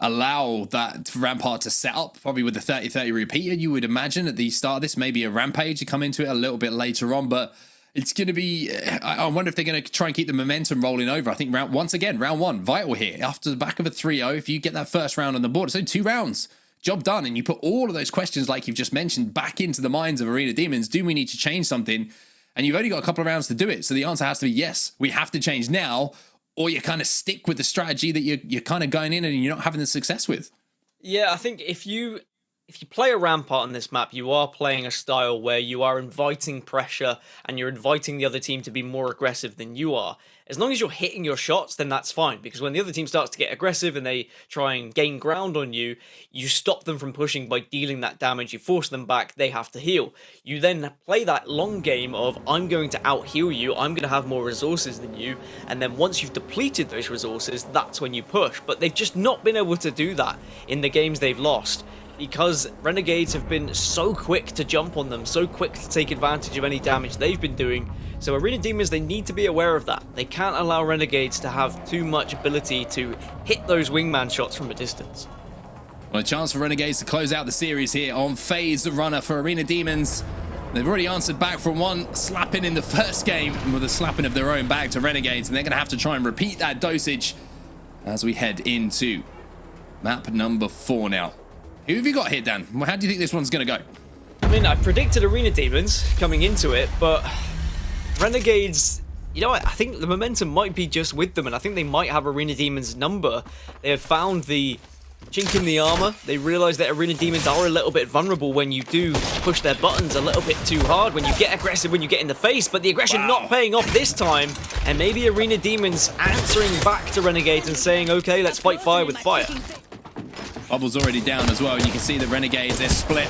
Speaker 2: allow that Rampart to set up, probably with the 30-30 repeater, you would imagine at the start of this, maybe a Rampage to come into it a little bit later on, but it's going to be, I wonder if they're going to try and keep the momentum rolling over. I think round one, vital here. After the back of a 3-0, if you get that first round on the board, it's only 2 rounds, job done, and you put all of those questions like you've just mentioned back into the minds of Arena Demons. Do we need to change something? And you've only got a couple of rounds to do it, so the answer has to be yes, we have to change now, or you kind of stick with the strategy that you're kind of going in and you're not having the success with.
Speaker 3: Yeah, I think if you play a Rampart on this map, you are playing a style where you are inviting pressure and you're inviting the other team to be more aggressive than you are. As long as you're hitting your shots, then that's fine, because when the other team starts to get aggressive and they try and gain ground on you, you stop them from pushing by dealing that damage, you force them back, they have to heal. You then play that long game of, I'm going to out-heal you, I'm going to have more resources than you, and then once you've depleted those resources, that's when you push. But they've just not been able to do that in the games they've lost, because Renegades have been so quick to jump on them, so quick to take advantage of any damage they've been doing. So Arena Demons, they need to be aware of that. They can't allow Renegades to have too much ability to hit those wingman shots from a distance.
Speaker 2: Well, a chance for Renegades to close out the series here on phase runner for Arena Demons. They've already answered back from one slapping in the first game with a slapping of their own back to Renegades, and they're going to have to try and repeat that dosage as we head into map number 4 now. Who have you got here, Dan? How do you think this one's going to go?
Speaker 3: I mean, I predicted Arena Demons coming into it, but Renegades, you know, I think the momentum might be just with them, and I think they might have Arena Demons' number. They have found the chink in the armor. They realize that Arena Demons are a little bit vulnerable when you do push their buttons a little bit too hard, when you get aggressive, when you get in the face, but the aggression not paying off this time, and maybe Arena Demons answering back to Renegades and saying, okay, let's fight fire with fire.
Speaker 2: Bubble's already down as well, and you can see the Renegades, they're split.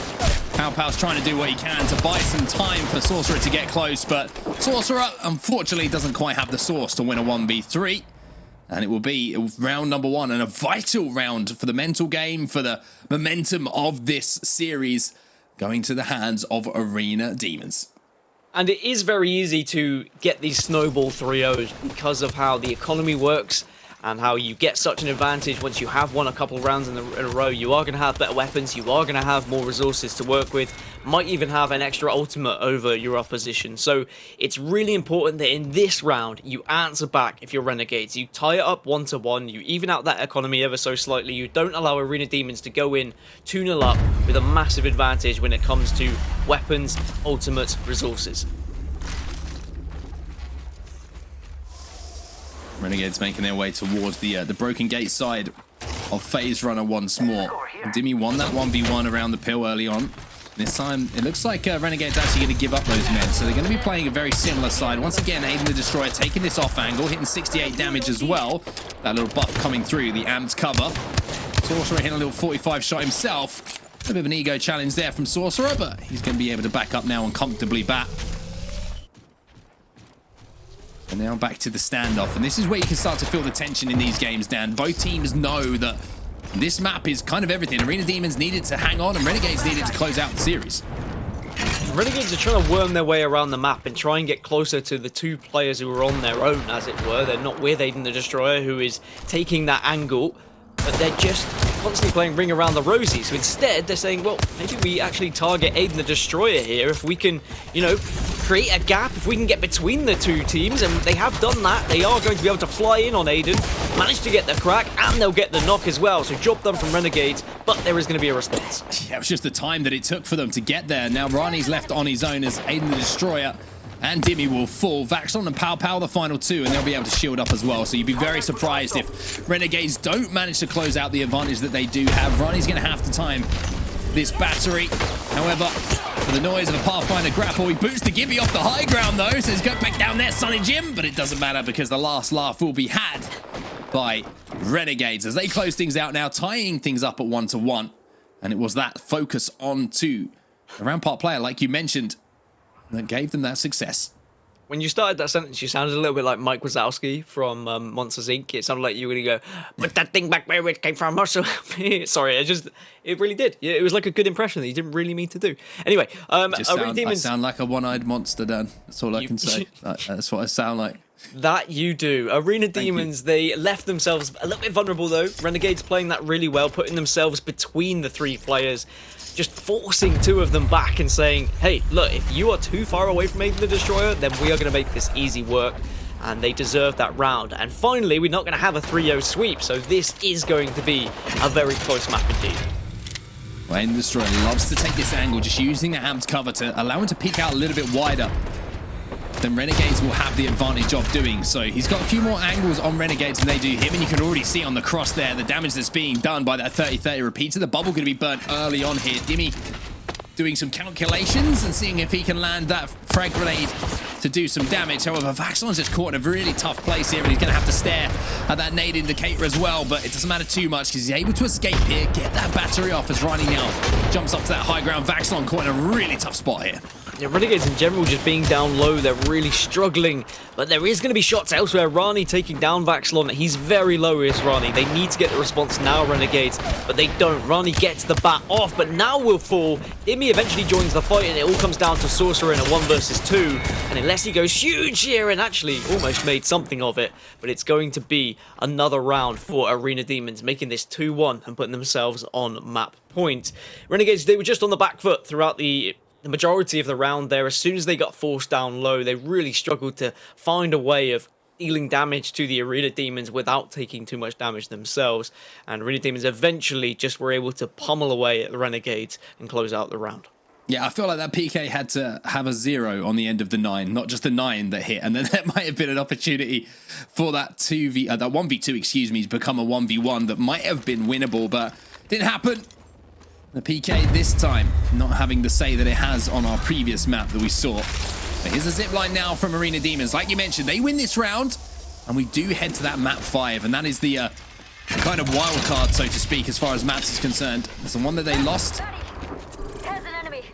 Speaker 2: PowPow's trying to do what he can to buy some time for Sauceror to get close, but Sauceror, unfortunately, doesn't quite have the sauce to win a 1v3. And it will be round number 1, and a vital round for the mental game, for the momentum of this series, going to the hands of Arena Demons.
Speaker 3: And it is very easy to get these snowball 3-0s because of how the economy works, and how you get such an advantage once you have won a couple of rounds in a row. You are going to have better weapons, you are going to have more resources to work with, might even have an extra ultimate over your opposition. So it's really important that in this round, you answer back if you're Renegades. You tie it up 1-1, you even out that economy ever so slightly, you don't allow Arena Demons to go in 2-0 up with a massive advantage when it comes to weapons, ultimates, resources.
Speaker 2: Renegades making their way towards the broken gate side of phase runner once more. Dimi won that 1v1 around the pill early on. This time, it looks like Renegades actually going to give up those men, so they're going to be playing a very similar side. Once again, AidentheDestroyer taking this off angle, hitting 68 damage as well. That little buff coming through, the amped cover. Sauceror hitting a little 45 shot himself. A bit of an ego challenge there from Sauceror, but he's going to be able to back up now and comfortably bat. And now back to the standoff, and this is where you can start to feel the tension in these games, Dan. Both teams know that This map is kind of everything. Arena Demons needed to hang on, and Renegades needed to close out the series.
Speaker 3: Renegades are trying to worm their way around the map and try and get closer to the two players who are on their own, as it were. They're not with AidentheDestroyer, who is taking that angle, but they're just constantly playing ring around the rosy. So instead, they're saying, well, maybe we actually target AidentheDestroyer here. If we can, you know, create a gap, if we can get between the two teams, and they have done that, they are going to be able to fly in on Aiden, manage to get the crack, and they'll get the knock as well. So job done from Renegades, but there is going to be a response.
Speaker 2: Yeah, it was just the time that it took for them to get there. Now Rahknee's left on his own as AidentheDestroyer and Dimi will fall. Vaxlon and PowPow the final two, and they'll be able to shield up as well. So you'd be very surprised if Renegades don't manage to close out the advantage that they do have. Rahknee's going to have to time this battery. However, for the noise of a Pathfinder grapple, he boots the Gibby off the high ground though, so he's going back down there, Sonny Jim, but it doesn't matter because the last laugh will be had by Renegades as they close things out now, tying things up at 1-1. And it was that focus on to a Rampart player, like you mentioned, that gave them that success.
Speaker 3: When you started that sentence, you sounded a little bit like Mike Wazowski from Monsters Inc. It sounded like you were going to go, put that thing back where it came from. Sorry, it really did. Yeah, it was like a good impression that you didn't really mean to do. Anyway,
Speaker 2: I sound like a one-eyed monster, Dan. That's all I can say. That's what I sound like.
Speaker 3: That you do. Arena Demons, they left themselves a little bit vulnerable though. Renegades playing that really well, putting themselves between the three players, just forcing two of them back and saying, hey, look, if you are too far away from AidentheDestroyer, then we are going to make this easy work. And they deserve that round. And finally, we're not going to have a 3-0 sweep, so this is going to be a very close map indeed.
Speaker 2: Well, AidentheDestroyer loves to take this angle, just using the amped cover to allow him to peek out a little bit wider. Then Renegades will have the advantage of doing so. He's got a few more angles on Renegades than they do him, and you can already see on the cross there the damage that's being done by that 30-30 repeater. The bubble going to be burnt early on here. Dimi doing some calculations and seeing if he can land that frag grenade to do some damage. However, Vaxlon's just caught in a really tough place here, and he's going to have to stare at that nade indicator as well, but it doesn't matter too much because he's able to escape here, get that battery off as Rahknee now jumps up to that high ground. Vaxlon caught in a really tough spot here.
Speaker 3: Yeah, Renegades in general just being down low, they're really struggling, but there is going to be shots elsewhere. Rahknee taking down Vaxlon. He's very low, is Rahknee. They need to get the response now, Renegades, but they don't. Rahknee gets the bat off, but now will fall. Dimi eventually joins the fight, and it all comes down to Sauceror in a 1 versus 2, and unless he goes huge here and actually almost made something of it, but it's going to be another round for Arena Demons, making this 2-1 and putting themselves on map point. Renegades, they were just on the back foot throughout the majority of the round there. As soon as they got forced down low, they really struggled to find a way of dealing damage to the Arena Demons without taking too much damage themselves. And Arena Demons eventually just were able to pummel away at the Renegades and close out the round.
Speaker 2: Yeah, I feel like that PK had to have a 0 on the end of the 9, not just the 9 that hit, and then there might have been an opportunity for that 1v2, excuse me, to become a 1v1 that might have been winnable, but didn't happen. The PK this time not having the say that it has on our previous map that we saw. But here's a zipline now from Arena Demons. Like you mentioned, they win this round, and we do head to that map 5, and that is the kind of wild card, so to speak, as far as maps is concerned. It's the one that they lost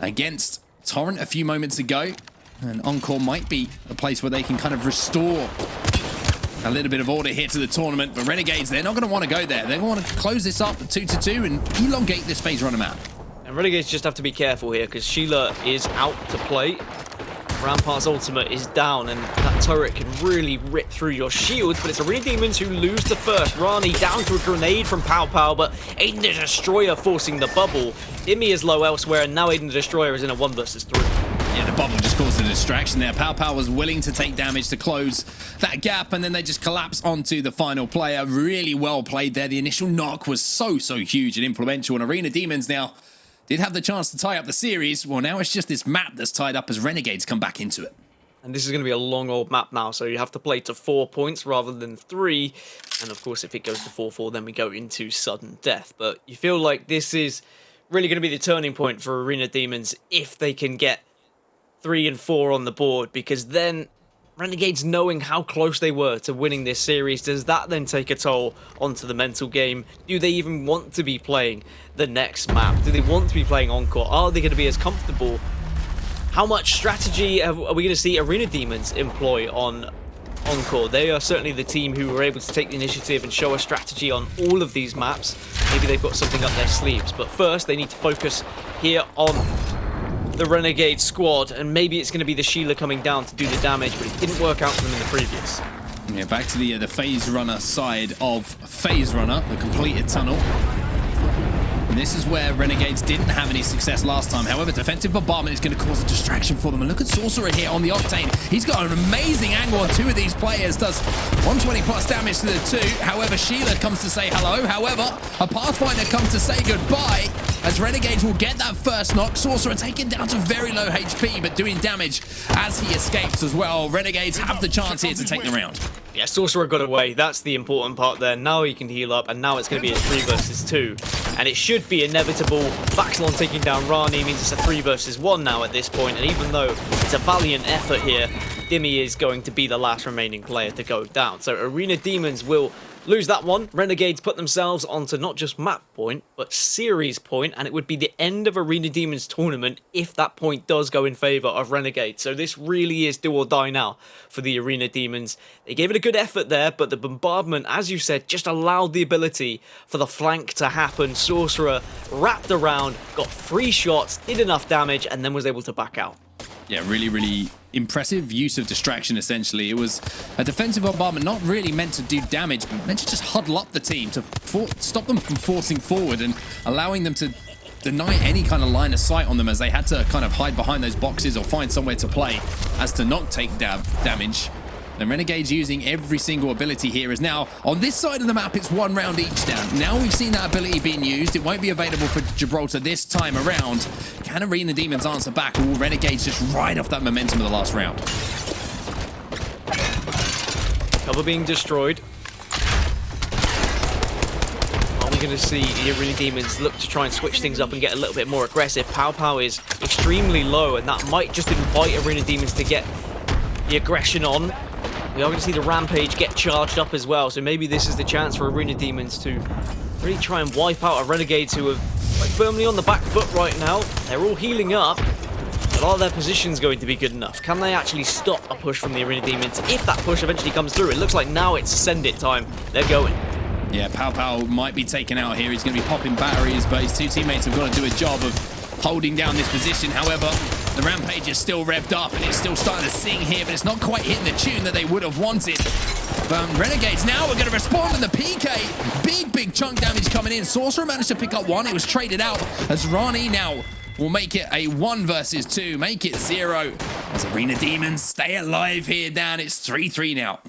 Speaker 2: against Torrent a few moments ago, and Encore might be a place where they can kind of restore a little bit of order here to the tournament. But Renegades, they're not going to want to go there. They want to close this up 2-2 and elongate this phase run map.
Speaker 3: And Renegades just have to be careful here because Sheila is out to play. Rampart's ultimate is down, and that turret can really rip through your shields, but it's Arena Demons who lose the first. Rahknee down to a grenade from PowPow, but AidentheDestroyer forcing the bubble. Dimi is low elsewhere, and now AidentheDestroyer is in a 1 versus 3.
Speaker 2: Yeah, the bubble just caused a distraction there. PowPow was willing to take damage to close that gap, and then they just collapse onto the final player. Really well played there. The initial knock was so huge and influential, and Arena Demons now did have the chance to tie up the series. Well, now it's just this map that's tied up as Renegades come back into it.
Speaker 3: And this is going to be a long old map now, so you have to play to 4 points rather than 3. And of course, if it goes to 4-4, then we go into sudden death. But you feel like this is really going to be the turning point for Arena Demons if they can get 3 and 4 on the board, because then Renegades, knowing how close they were to winning this series, does that then take a toll onto the mental game? Do they even want to be playing the next map? Do they want to be playing Encore? Are they going to be as comfortable? How much strategy are we going to see Arena Demons employ on Encore. They are certainly the team who were able to take the initiative and show a strategy on all of these maps. Maybe they've got something up their sleeves, but first they need to focus here on the Renegade squad, and maybe it's going to be the Sheila coming down to do the damage, but it didn't work out for them in the previous.
Speaker 2: Yeah, back to the Phase Runner side of Phase Runner, the completed tunnel. And this is where Renegades didn't have any success last time. However, defensive bombardment is going to cause a distraction for them. And look at Sauceror here on the Octane. He's got an amazing angle on two of these players. Does 120 plus damage to the two. However, Sheila comes to say hello. However, a Pathfinder comes to say goodbye, as Renegades will get that first knock. Sauceror taken down to very low HP, but doing damage as he escapes as well. Renegades have the chance here to take the round.
Speaker 3: Yeah, Sauceror got away. That's the important part there. Now he can heal up, and now it's going to be a 3 versus 2. And it should be inevitable. Vaxlon taking down Rahknee means it's a 3 versus 1 now at this point. And even though it's a valiant effort here, Dimi is going to be the last remaining player to go down. So Arena Demons will lose that one. Renegades put themselves onto not just map point, but series point, and it would be the end of Arena Demons tournament if that point does go in favor of Renegades. So this really is do or die now for the Arena Demons. They gave it a good effort there, but the bombardment, as you said, just allowed the ability for the flank to happen. Sauceror wrapped around, got 3 shots, did enough damage, and then was able to back out.
Speaker 2: Yeah, really, really impressive use of distraction, essentially. It was a defensive bombardment not really meant to do damage, but meant to just huddle up the team to stop them from forcing forward and allowing them to deny any kind of line of sight on them, as they had to kind of hide behind those boxes or find somewhere to play as to not take damage. And Renegades using every single ability here is now, on this side of the map, it's 1 round each down. Now we've seen that ability being used. It won't be available for Gibraltar this time around. Can Arena Demons answer back? Or will Renegades just ride off that momentum of the last round?
Speaker 3: Cover being destroyed. Are we going to see the Arena Demons look to try and switch things up and get a little bit more aggressive? PowPow is extremely low, and that might just invite Arena Demons to get the aggression on. We are going to see the Rampage get charged up as well, so maybe this is the chance for Arena Demons to really try and wipe out a Renegades who are quite firmly on the back foot right now. They're all healing up, but are their positions going to be good enough? Can they actually stop a push from the Arena Demons if that push eventually comes through? It looks like now it's send it time. They're going.
Speaker 2: Yeah, PowPow might be taken out here. He's going to be popping batteries, but his 2 teammates have got to do a job of holding down this position. However, the Rampage is still revved up and it's still starting to sing here, but it's not quite hitting the tune that they would have wanted. Renegades now are going to respond in the PK. Big chunk damage coming in. Sauceror managed to pick up 1. It was traded out as Rahknee now will make it a 1 versus 2, make it 0. As Arena Demons stay alive here down. It's 3-3 now.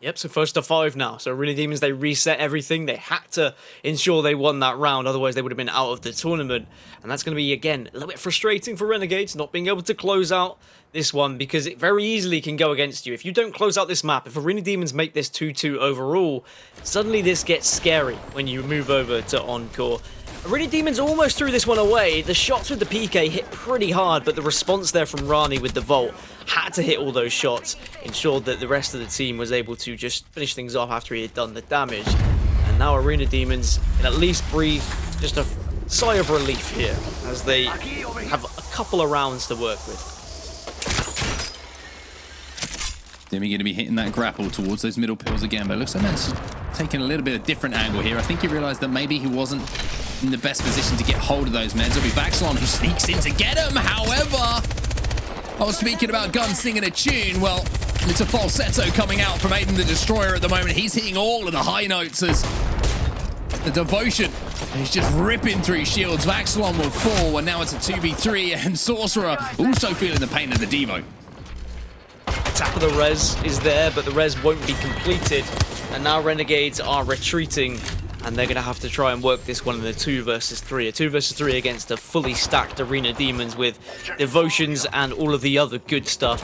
Speaker 3: Yep, so first to 5 now. So Arena Demons, they reset everything. They had to ensure they won that round, otherwise they would have been out of the tournament. And that's going to be, again, a little bit frustrating for Renegades, not being able to close out this one, because it very easily can go against you. If you don't close out this map, if Arena Demons make this 2-2 overall, suddenly this gets scary when you move over to Encore. Arena Demons almost threw this one away. The shots with the PK hit pretty hard, but the response there from Rahknee with the Volt had to hit all those shots, ensured that the rest of the team was able to just finish things off after he had done the damage. And now Arena Demons can at least breathe just a sigh of relief here, as they have a couple of rounds to work with.
Speaker 2: Dimi going to be hitting that grapple towards those middle pills again, but it looks like that's taking a little bit of different angle here. I think he realized that maybe he wasn't in the best position to get hold of those meds. It'll be Vaxlon who sneaks in to get him. However, I was speaking about guns singing a tune. Well, it's a falsetto coming out from AidentheDestroyer at the moment. He's hitting all of the high notes as the devotion is just ripping through shields. Vaxlon will fall, and now it's a 2v3, and Sauceror also feeling the pain of the Devo.
Speaker 3: Tap of the res is there, but the res won't be completed. And now Renegades are retreating, and they're going to have to try and work this one in a 2 versus 3. A 2 versus 3 against a fully stacked Arena Demons with devotions and all of the other good stuff.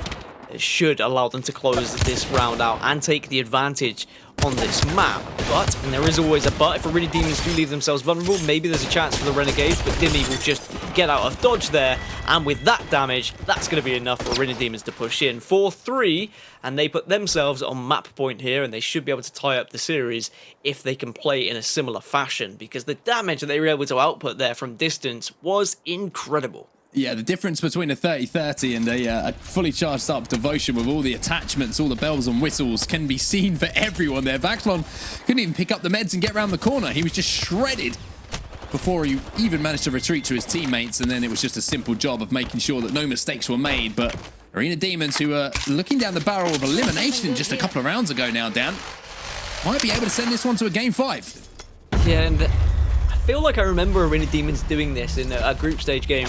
Speaker 3: It should allow them to close this round out and take the advantage on this map. But, and there is always a but, if Arena Demons do leave themselves vulnerable, maybe there's a chance for the Renegades, but Dimi will just get out of dodge there, and with that damage, that's going to be enough for Arena Demons to push in. 4-3, and they put themselves on map point here, and they should be able to tie up the series if they can play in a similar fashion, because the damage that they were able to output there from distance was incredible.
Speaker 2: Yeah, the difference between a 30-30 and a fully charged up Devotion with all the attachments, all the bells and whistles can be seen for everyone there. Vaxlon couldn't even pick up the meds and get around the corner. He was just shredded before he even managed to retreat to his teammates, and then it was just a simple job of making sure that no mistakes were made. But Arena Demons, who are looking down the barrel of elimination just a couple of rounds ago now, Dan, might be able to send this one to a game 5.
Speaker 3: Yeah, and I feel like I remember Arena Demons doing this in a group stage game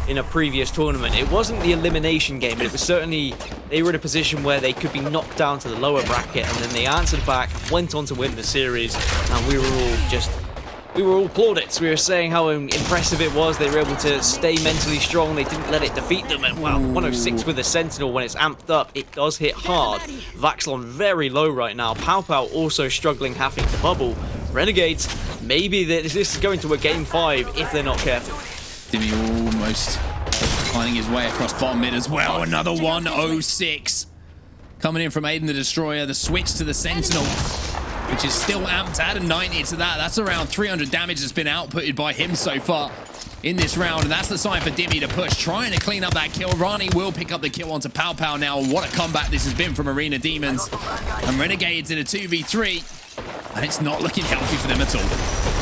Speaker 3: in a previous tournament. It wasn't the elimination game, but it was certainly, they were in a position where they could be knocked down to the lower bracket, and then they answered back, went on to win the series, and we were all plaudits. We were saying how impressive it was. They were able to stay mentally strong. They didn't let it defeat them. And wow, 106 with the Sentinel, when it's amped up, it does hit hard. Vaxlon very low right now. PowPow also struggling, having to bubble. Renegades, maybe this is going to a game 5 if they're not careful.
Speaker 2: Dimi almost finding his way across bottom mid as well. Another 106 coming in from AidentheDestroyer. The switch to the Sentinel, which is still amped at a 90 to that. That's around 300 damage that's been outputted by him so far in this round. And that's the sign for Dimi to push, trying to clean up that kill. Rahknee will pick up the kill onto PowPow now. What a comeback this has been from Arena Demons. And Renegades in a 2v3. And it's not looking healthy for them at all.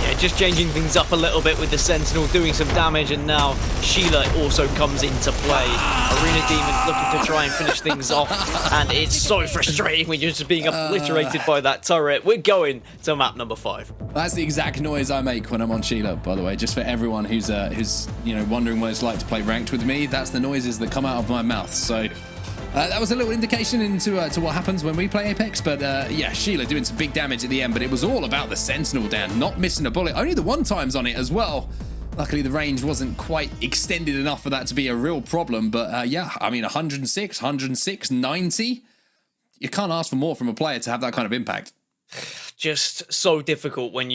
Speaker 3: Yeah, just changing things up a little bit with the Sentinel, doing some damage, and now Sheila also comes into play. Arena Demons looking to try and finish things off, and it's so frustrating when you're just being obliterated by that turret. We're going to map number 5.
Speaker 2: That's the exact noise I make when I'm on Sheila, by the way, just for everyone who's wondering what it's like to play ranked with me. That's the noises that come out of my mouth. So that was a little indication into to what happens when we play Apex, but yeah, Sheila doing some big damage at the end, but it was all about the Sentinel, Dan, not missing a bullet, only the 1 times on it as well. Luckily, the range wasn't quite extended enough for that to be a real problem, but yeah, I mean, 106, 90, you can't ask for more from a player to have that kind of impact.
Speaker 3: Just so difficult when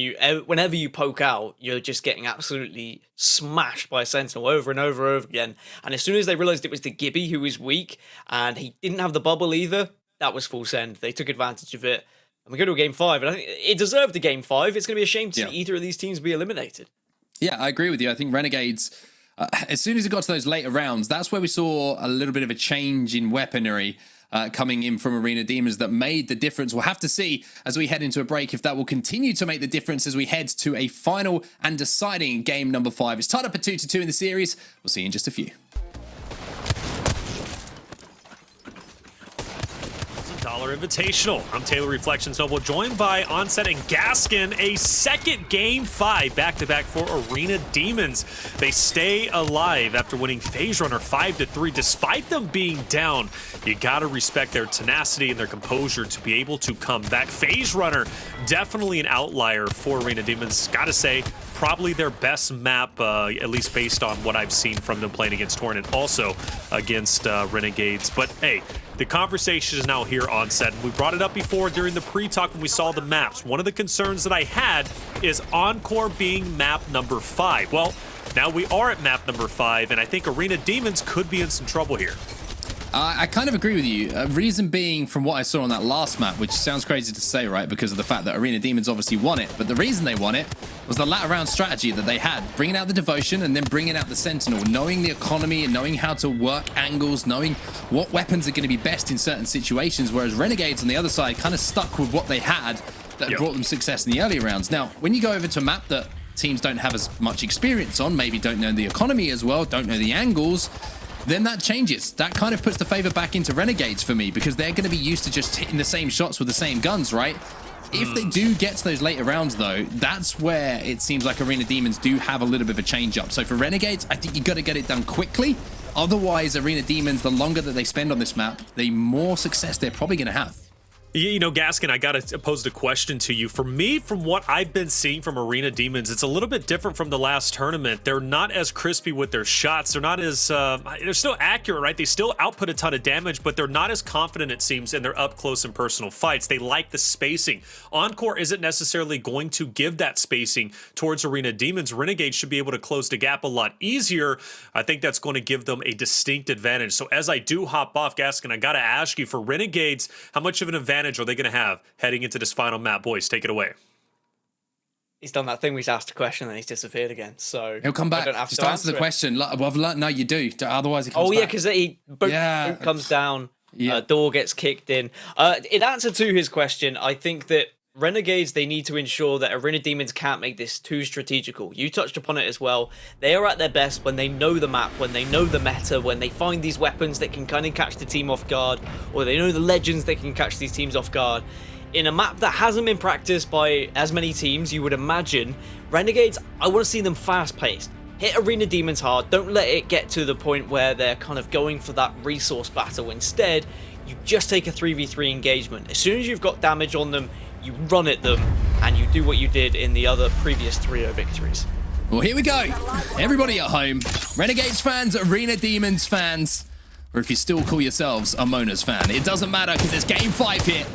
Speaker 3: whenever you poke out, you're just getting absolutely smashed by a Sentinel over and over and over again. And as soon as they realized it was the Gibby who was weak, and he didn't have the bubble either, that was full send. They took advantage of it, and we go to a game 5, and I think it deserved a game 5. It's going to be a shame to see either of these teams be eliminated.
Speaker 2: Yeah, I agree with you. I think Renegades, as soon as it got to those later rounds, that's where we saw a little bit of a change in weaponry coming in from Arena Demons that made the difference. We'll have to see as we head into a break if that will continue to make the difference as we head to a final and deciding game number 5. It's tied up at 2-2 in the series. We'll see you in just a few.
Speaker 1: Invitational. I'm Taylor Reflections Noble, joined by Onset and Gaskin. A second game 5 back-to-back for Arena Demons. They stay alive after winning Phase Runner 5-3 despite them being down. You gotta respect their tenacity and their composure to be able to come back. Phase Runner, definitely an outlier for Arena Demons. Gotta say, probably their best map, at least based on what I've seen from them playing against Torrent, also against Renegades. But hey, the conversation is now here on set. We brought it up before during the pre-talk when we saw the maps. One of the concerns that I had is Encore being map number 5. Well, now we are at map number 5, and I think Arena Demons could be in some trouble here.
Speaker 2: I kind of agree with you. Reason being, from what I saw on that last map, which sounds crazy to say, right, because of the fact that Arena Demons obviously won it, but the reason they won it was the latter round strategy that they had, bringing out the Devotion and then bringing out the Sentinel, knowing the economy and knowing how to work angles, knowing what weapons are going to be best in certain situations, whereas Renegades on the other side kind of stuck with what they had that brought them success in the earlier rounds. Now, when you go over to a map that teams don't have as much experience on, maybe don't know the economy as well, don't know the angles, then that changes. That kind of puts the favor back into Renegades for me, because they're going to be used to just hitting the same shots with the same guns, right? If they do get to those later rounds, though, that's where it seems like Arena Demons do have a little bit of a change up. So for Renegades, I think you got to get it done quickly. Otherwise, Arena Demons, the longer that they spend on this map, the more success they're probably going to have.
Speaker 1: You know, Gaskin, I got to pose the question to you. For me, from what I've been seeing from Arena Demons, it's a little bit different from the last tournament. They're not as crispy with their shots. They're not as, they're still accurate, right? They still output a ton of damage, but they're not as confident, it seems, in their up close and personal fights. They like the spacing. Encore isn't necessarily going to give that spacing towards Arena Demons. Renegades should be able to close the gap a lot easier. I think that's going to give them a distinct advantage. So as I do hop off, Gaskin, I got to ask you, for Renegades, how much of an advantage are they going to have heading into this final map? Boys, take it away.
Speaker 3: He's done that thing where he's asked a question and he's disappeared again. So
Speaker 2: He'll come
Speaker 3: I
Speaker 2: back.
Speaker 3: don't have
Speaker 2: Just
Speaker 3: to
Speaker 2: answer the
Speaker 3: it.
Speaker 2: question. Well, I've learned, no, you do. Otherwise, he comes
Speaker 3: Oh, yeah,
Speaker 2: back.
Speaker 3: because boot comes down, door gets kicked in. In answer to his question, I think that Renegades, they need to ensure that Arena Demons can't make this too strategical. You touched upon it as well. They are at their best when they know the map, when they know the meta, when they find these weapons that can kind of catch the team off guard, or they know the legends that can catch these teams off guard. In a map that hasn't been practiced by as many teams, you would imagine, Renegades, I want to see them fast-paced. Hit Arena Demons hard, don't let it get to the point where they're kind of going for that resource battle. Instead, you just take a 3v3 engagement. As soon as you've got damage on them, you run at them, and you do what you did in the other previous 3-0 victories.
Speaker 2: Well, here we go. Everybody at home, Renegades fans, Arena Demons fans, or if you still call yourselves a Mona's fan, it doesn't matter because there's game 5 here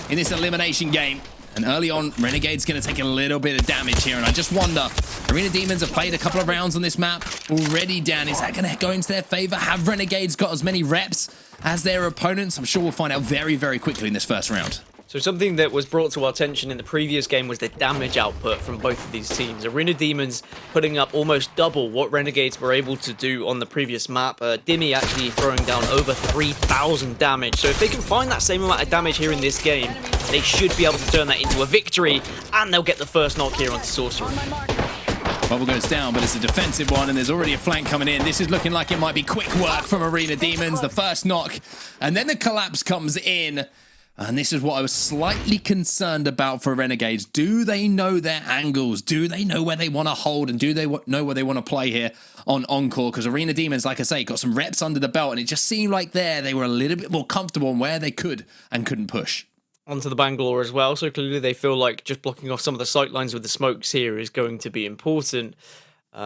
Speaker 2: in this elimination game. And early on, Renegade's going to take a little bit of damage here. And I just wonder, Arena Demons have played a couple of rounds on this map already, Dan. Is that going to go into their favor? Have Renegades got as many reps as their opponents? I'm sure we'll find out very, very quickly in this first round.
Speaker 3: So something that was brought to our attention in the previous game was the damage output from both of these teams. Arena Demons putting up almost double what Renegades were able to do on the previous map. Dimi actually throwing down over 3,000 damage. So if they can find that same amount of damage here in this game, they should be able to turn that into a victory, and they'll get the first knock here onto Sauceror.
Speaker 2: Bubble goes down, but it's a defensive one, and there's already a flank coming in. This is looking like it might be quick work from Arena Demons. The first knock, and then the collapse comes in. And this is what I was slightly concerned about for Renegades. Do they know their angles? Do they know where they want to hold? And do they know where they want to play here on Encore? Because Arena Demons, like I say, got some reps under the belt. And it just seemed like they were a little bit more comfortable on where they could and couldn't push.
Speaker 3: Onto the Bangalore as well. So clearly they feel like just blocking off some of the sight lines with the smokes here is going to be important.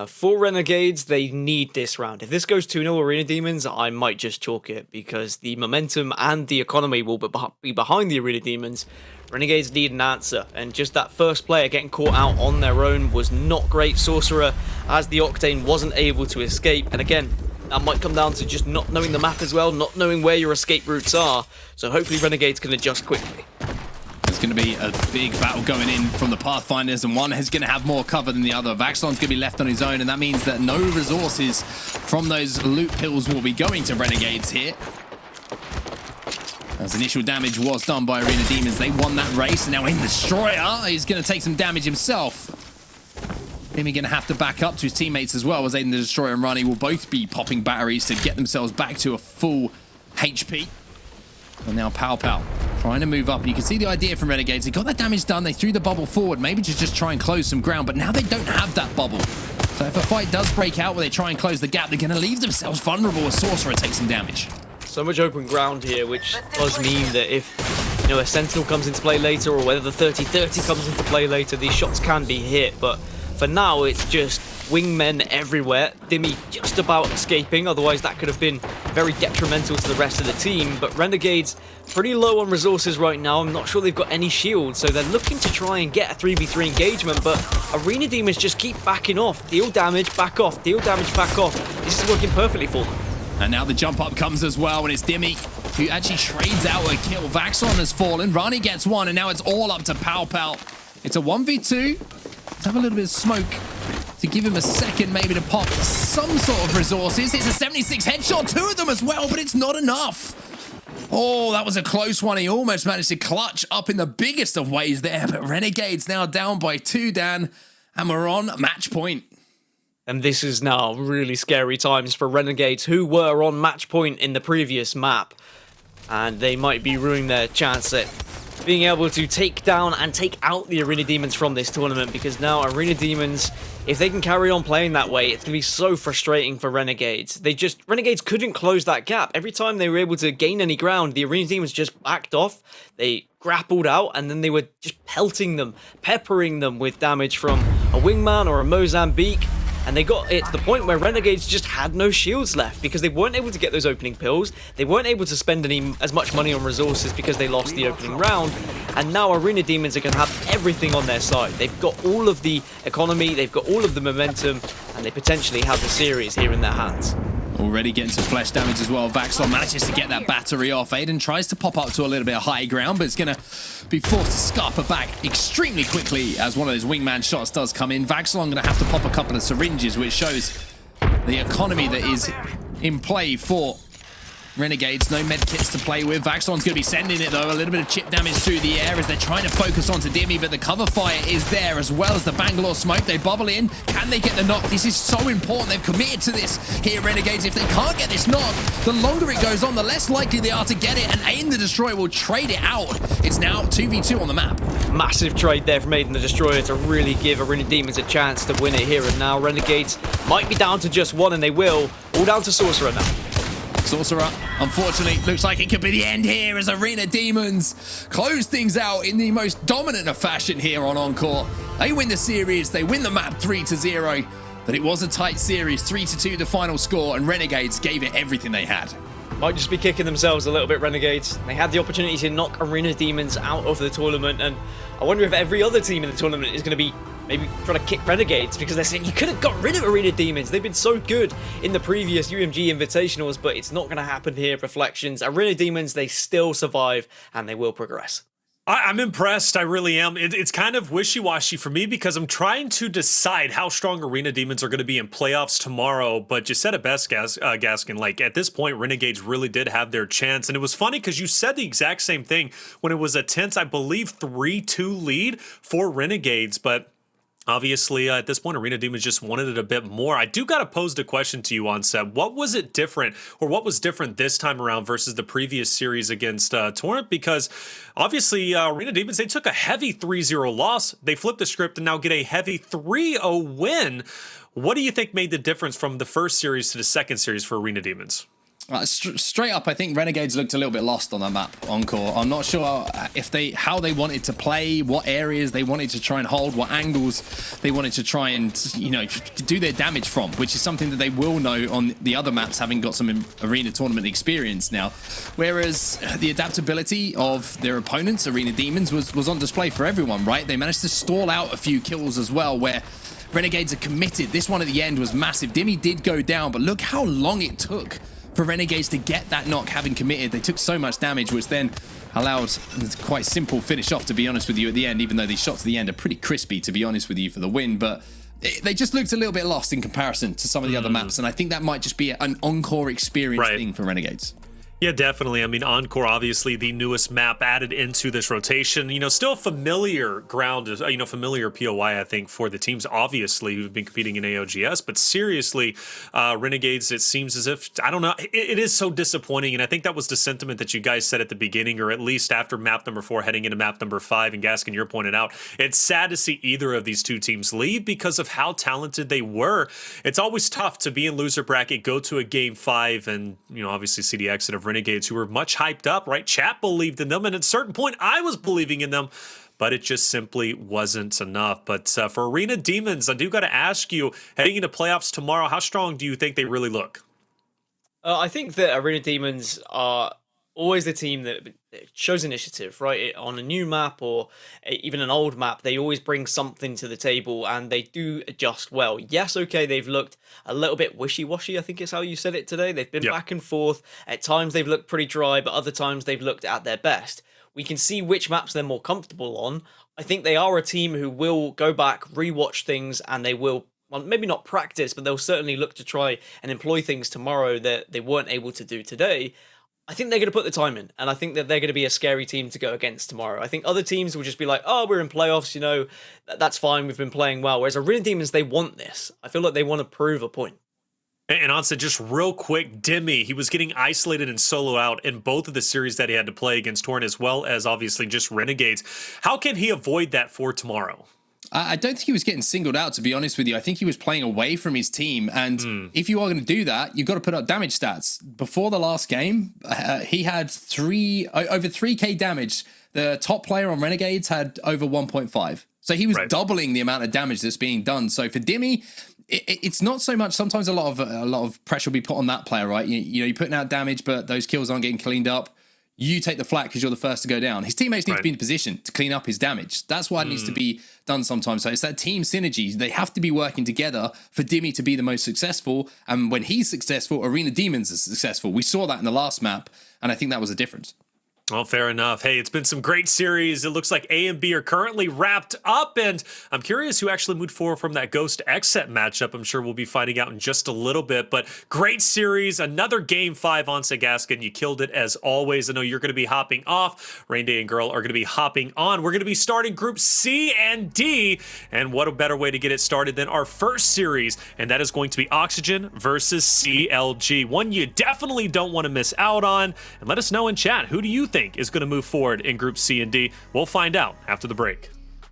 Speaker 3: For Renegades, they need this round. If this goes 2-0 Arena Demons, I might just chalk it because the momentum and the economy will be behind the Arena Demons. Renegades need an answer, and just that first player getting caught out on their own was not great. Sauceror, as the Octane, wasn't able to escape, and again, that might come down to just not knowing the map as well, not knowing where your escape routes are, so hopefully Renegades can adjust quickly.
Speaker 2: There's going to be a big battle going in from the Pathfinders, and one is going to have more cover than the other. Vaxlon's going to be left on his own, and that means that no resources from those loot pills will be going to Renegades here. As initial damage was done by Arena Demons, they won that race, and now AidentheDestroyer is going to take some damage himself. Dimi going to have to back up to his teammates as well, as AidentheDestroyer and Rahknee will both be popping batteries to get themselves back to a full HP. And now PowPow trying to move up, and you can see the idea from Renegades. They got that damage done, they threw the bubble forward, maybe to just try and close some ground, but now they don't have that bubble. So if a fight does break out where they try and close the gap, they're going to leave themselves vulnerable as Sauceror takes some damage.
Speaker 3: So much open ground here, which does mean that if a Sentinel comes into play later, or whether the 30-30 comes into play later, these shots can be hit, but for now it's just wingmen everywhere. Dimi just about escaping, otherwise that could have been very detrimental to the rest of the team. But Renegades pretty low on resources right now. I'm not sure they've got any shields, so they're looking to try and get a 3v3 engagement, but Arena Demons just keep backing off. Deal damage, back off, deal damage, back off. This is working perfectly for them.
Speaker 2: And now the jump up comes as well, and it's Dimi who actually trades out a kill. Vaxlon has fallen, Rahknee gets one, and now it's all up to PowPow. It's a 1v2. Let's have a little bit of smoke to give him a second maybe to pop some sort of resources. It's a 76 headshot, 2 of them as well, but it's not enough. Oh, that was a close one. He almost managed to clutch up in the biggest of ways there, but Renegades now down by 2, Dan, and we're on match point.
Speaker 3: And this is now really scary times for Renegades, who were on match point in the previous map. And they might be ruining their chance at being able to take down and take out the Arena Demons from this tournament, because now Arena Demons, if they can carry on playing that way, it's going to be so frustrating for Renegades. Renegades couldn't close that gap. Every time they were able to gain any ground, the Arena Demons just backed off. They grappled out, and then they were just pelting them, peppering them with damage from a wingman or a Mozambique. And they got it to the point where Renegades just had no shields left because they weren't able to get those opening pills. They weren't able to spend as much money on resources because they lost the opening round. And now Arena Demons are going to have everything on their side. They've got all of the economy, they've got all of the momentum, and they potentially have the series here in their hands.
Speaker 2: Already getting some flesh damage as well. Vaxlon manages to get that battery off. Aiden tries to pop up to a little bit of high ground, but it's going to be forced to scarper back extremely quickly as one of those wingman shots does come in. Vaxlon going to have to pop a couple of syringes, which shows the economy that is in play for Renegades. No med kits to play with. Vaxlon's going to be sending it though. A little bit of chip damage through the air as they're trying to focus onto Dimi, but the cover fire is there as well as the Bangalore smoke. They bubble in. Can they get the knock? This is so important. They've committed to this here, Renegades. If they can't get this knock, the longer it goes on, the less likely they are to get it, and AidentheDestroyer will trade it out. It's now 2v2 on the map.
Speaker 3: Massive trade there from AidentheDestroyer to really give Arena Demons a chance to win it here and now. Renegades might be down to just one, and they will. All down to Sauceror now.
Speaker 2: Sauceror, unfortunately, looks like it could be the end here as Arena Demons close things out in the most dominant of fashion here on Encore. They win the series, they win the map 3-0, but it was a tight series, 3-2 the final score, and Renegades gave it everything they had.
Speaker 3: Might just be kicking themselves a little bit, Renegades. They had the opportunity to knock Arena Demons out of the tournament, and I wonder if every other team in the tournament is going to be maybe trying to kick Renegades because they're saying you could have got rid of Arena Demons. They've been so good in the previous UMG Invitationals, but it's not going to happen here. Reflections. Arena Demons, they still survive and they will progress.
Speaker 1: I'm impressed. I really am. It's kind of wishy-washy for me because I'm trying to decide how strong Arena Demons are going to be in playoffs tomorrow. But you said it best, Gaskin. Like, at this point, Renegades really did have their chance. And it was funny because you said the exact same thing when it was a tense, I believe, 3-2 lead for Renegades. But obviously, at this point, Arena Demons just wanted it a bit more. I do got to pose the question to you, Onset. What was it different, or what was different this time around versus the previous series against Torrent? Because obviously, Arena Demons, they took a heavy 3-0 loss. They flipped the script and now get a heavy 3-0 win. What do you think made the difference from the first series to the second series for Arena Demons?
Speaker 2: Straight up, I think Renegades looked a little bit lost on that map, Encore. I'm not sure how they wanted to play, what areas they wanted to try and hold, what angles they wanted to try and, do their damage from, which is something that they will know on the other maps, having got some arena tournament experience now. Whereas the adaptability of their opponents, Arena Demons, was on display for everyone, right? They managed to stall out a few kills as well, where Renegades are committed. This one at the end was massive. Dimi did go down, but look how long it took for Renegades to get that knock, having committed. They took so much damage, which then allowed quite simple finish off, to be honest with you, at the end, even though these shots at the end are pretty crispy, to be honest with you, for the win. But they just looked a little bit lost in comparison to some of the other maps, and I think that might just be an Encore experience thing for Renegades.
Speaker 1: Yeah, definitely. I mean, Encore, obviously the newest map added into this rotation. Still familiar ground, familiar POI, I think, for the teams, obviously, who've been competing in AOGS. But seriously, Renegades, it seems as if, I don't know, it is so disappointing. And I think that was the sentiment that you guys said at the beginning, or at least after map number 4, heading into map number 5. And Gaskin, you pointed out, it's sad to see either of these two teams leave because of how talented they were. It's always tough to be in loser bracket, go to a game 5, and, obviously see the exit of Renegades, who were much hyped up, right? Chat believed in them, and at a certain point, I was believing in them, but it just simply wasn't enough. But for Arena Demons, I do got to ask you, heading into playoffs tomorrow, how strong do you think they really look?
Speaker 3: I think that Arena Demons are always the team that shows initiative, right? On a new map or even an old map, they always bring something to the table and they do adjust well. Yes, okay, they've looked a little bit wishy-washy, I think is how you said it today. They've been back and forth. At times they've looked pretty dry, but other times they've looked at their best. We can see which maps they're more comfortable on. I think they are a team who will go back, rewatch things, and they will, well, maybe not practice, but they'll certainly look to try and employ things tomorrow that they weren't able to do today. I think they're going to put the time in, and I think that they're going to be a scary team to go against tomorrow. I think other teams will just be like, oh, we're in playoffs, that's fine, we've been playing well. Whereas Arena Demons, they want this. I feel like they want to prove a point.
Speaker 1: And Onset, just real quick, Dimi, he was getting isolated and solo out in both of the series that he had to play against Torrent, as well as obviously just Renegades. How can he avoid that for tomorrow?
Speaker 2: I don't think he was getting singled out, to be honest with you. I think he was playing away from his team. And if you are going to do that, you've got to put up damage stats. Before the last game, he had over 3k damage. The top player on Renegades had over 1.5. So he was doubling the amount of damage that's being done. So for Dimi, it's not so much. Sometimes a lot of pressure will be put on that player, right? You're putting out damage, but those kills aren't getting cleaned up. you take the flak because you're the first to go down. His teammates need to be in position to clean up his damage. That's why it needs to be done sometimes. So it's that team synergy. They have to be working together for Dimi to be the most successful. And when he's successful, Arena Demons is successful. We saw that in the last map, and I think that was a difference.
Speaker 1: Well, fair enough. Hey, it's been some great series. It looks like A and B are currently wrapped up, and I'm curious who actually moved forward from that Ghost X-Set matchup. I'm sure we'll be finding out in just a little bit, but great series. Another Game 5 on Sagaskin. You killed it as always. I know you're going to be hopping off. Rain Day and Girl are going to be hopping on. We're going to be starting Group C and D, and what a better way to get it started than our first series, and that is going to be Oxygen versus CLG. One you definitely don't want to miss out on, and let us know in chat, who do you think is going to move forward in Group C and D? We'll find out after the break.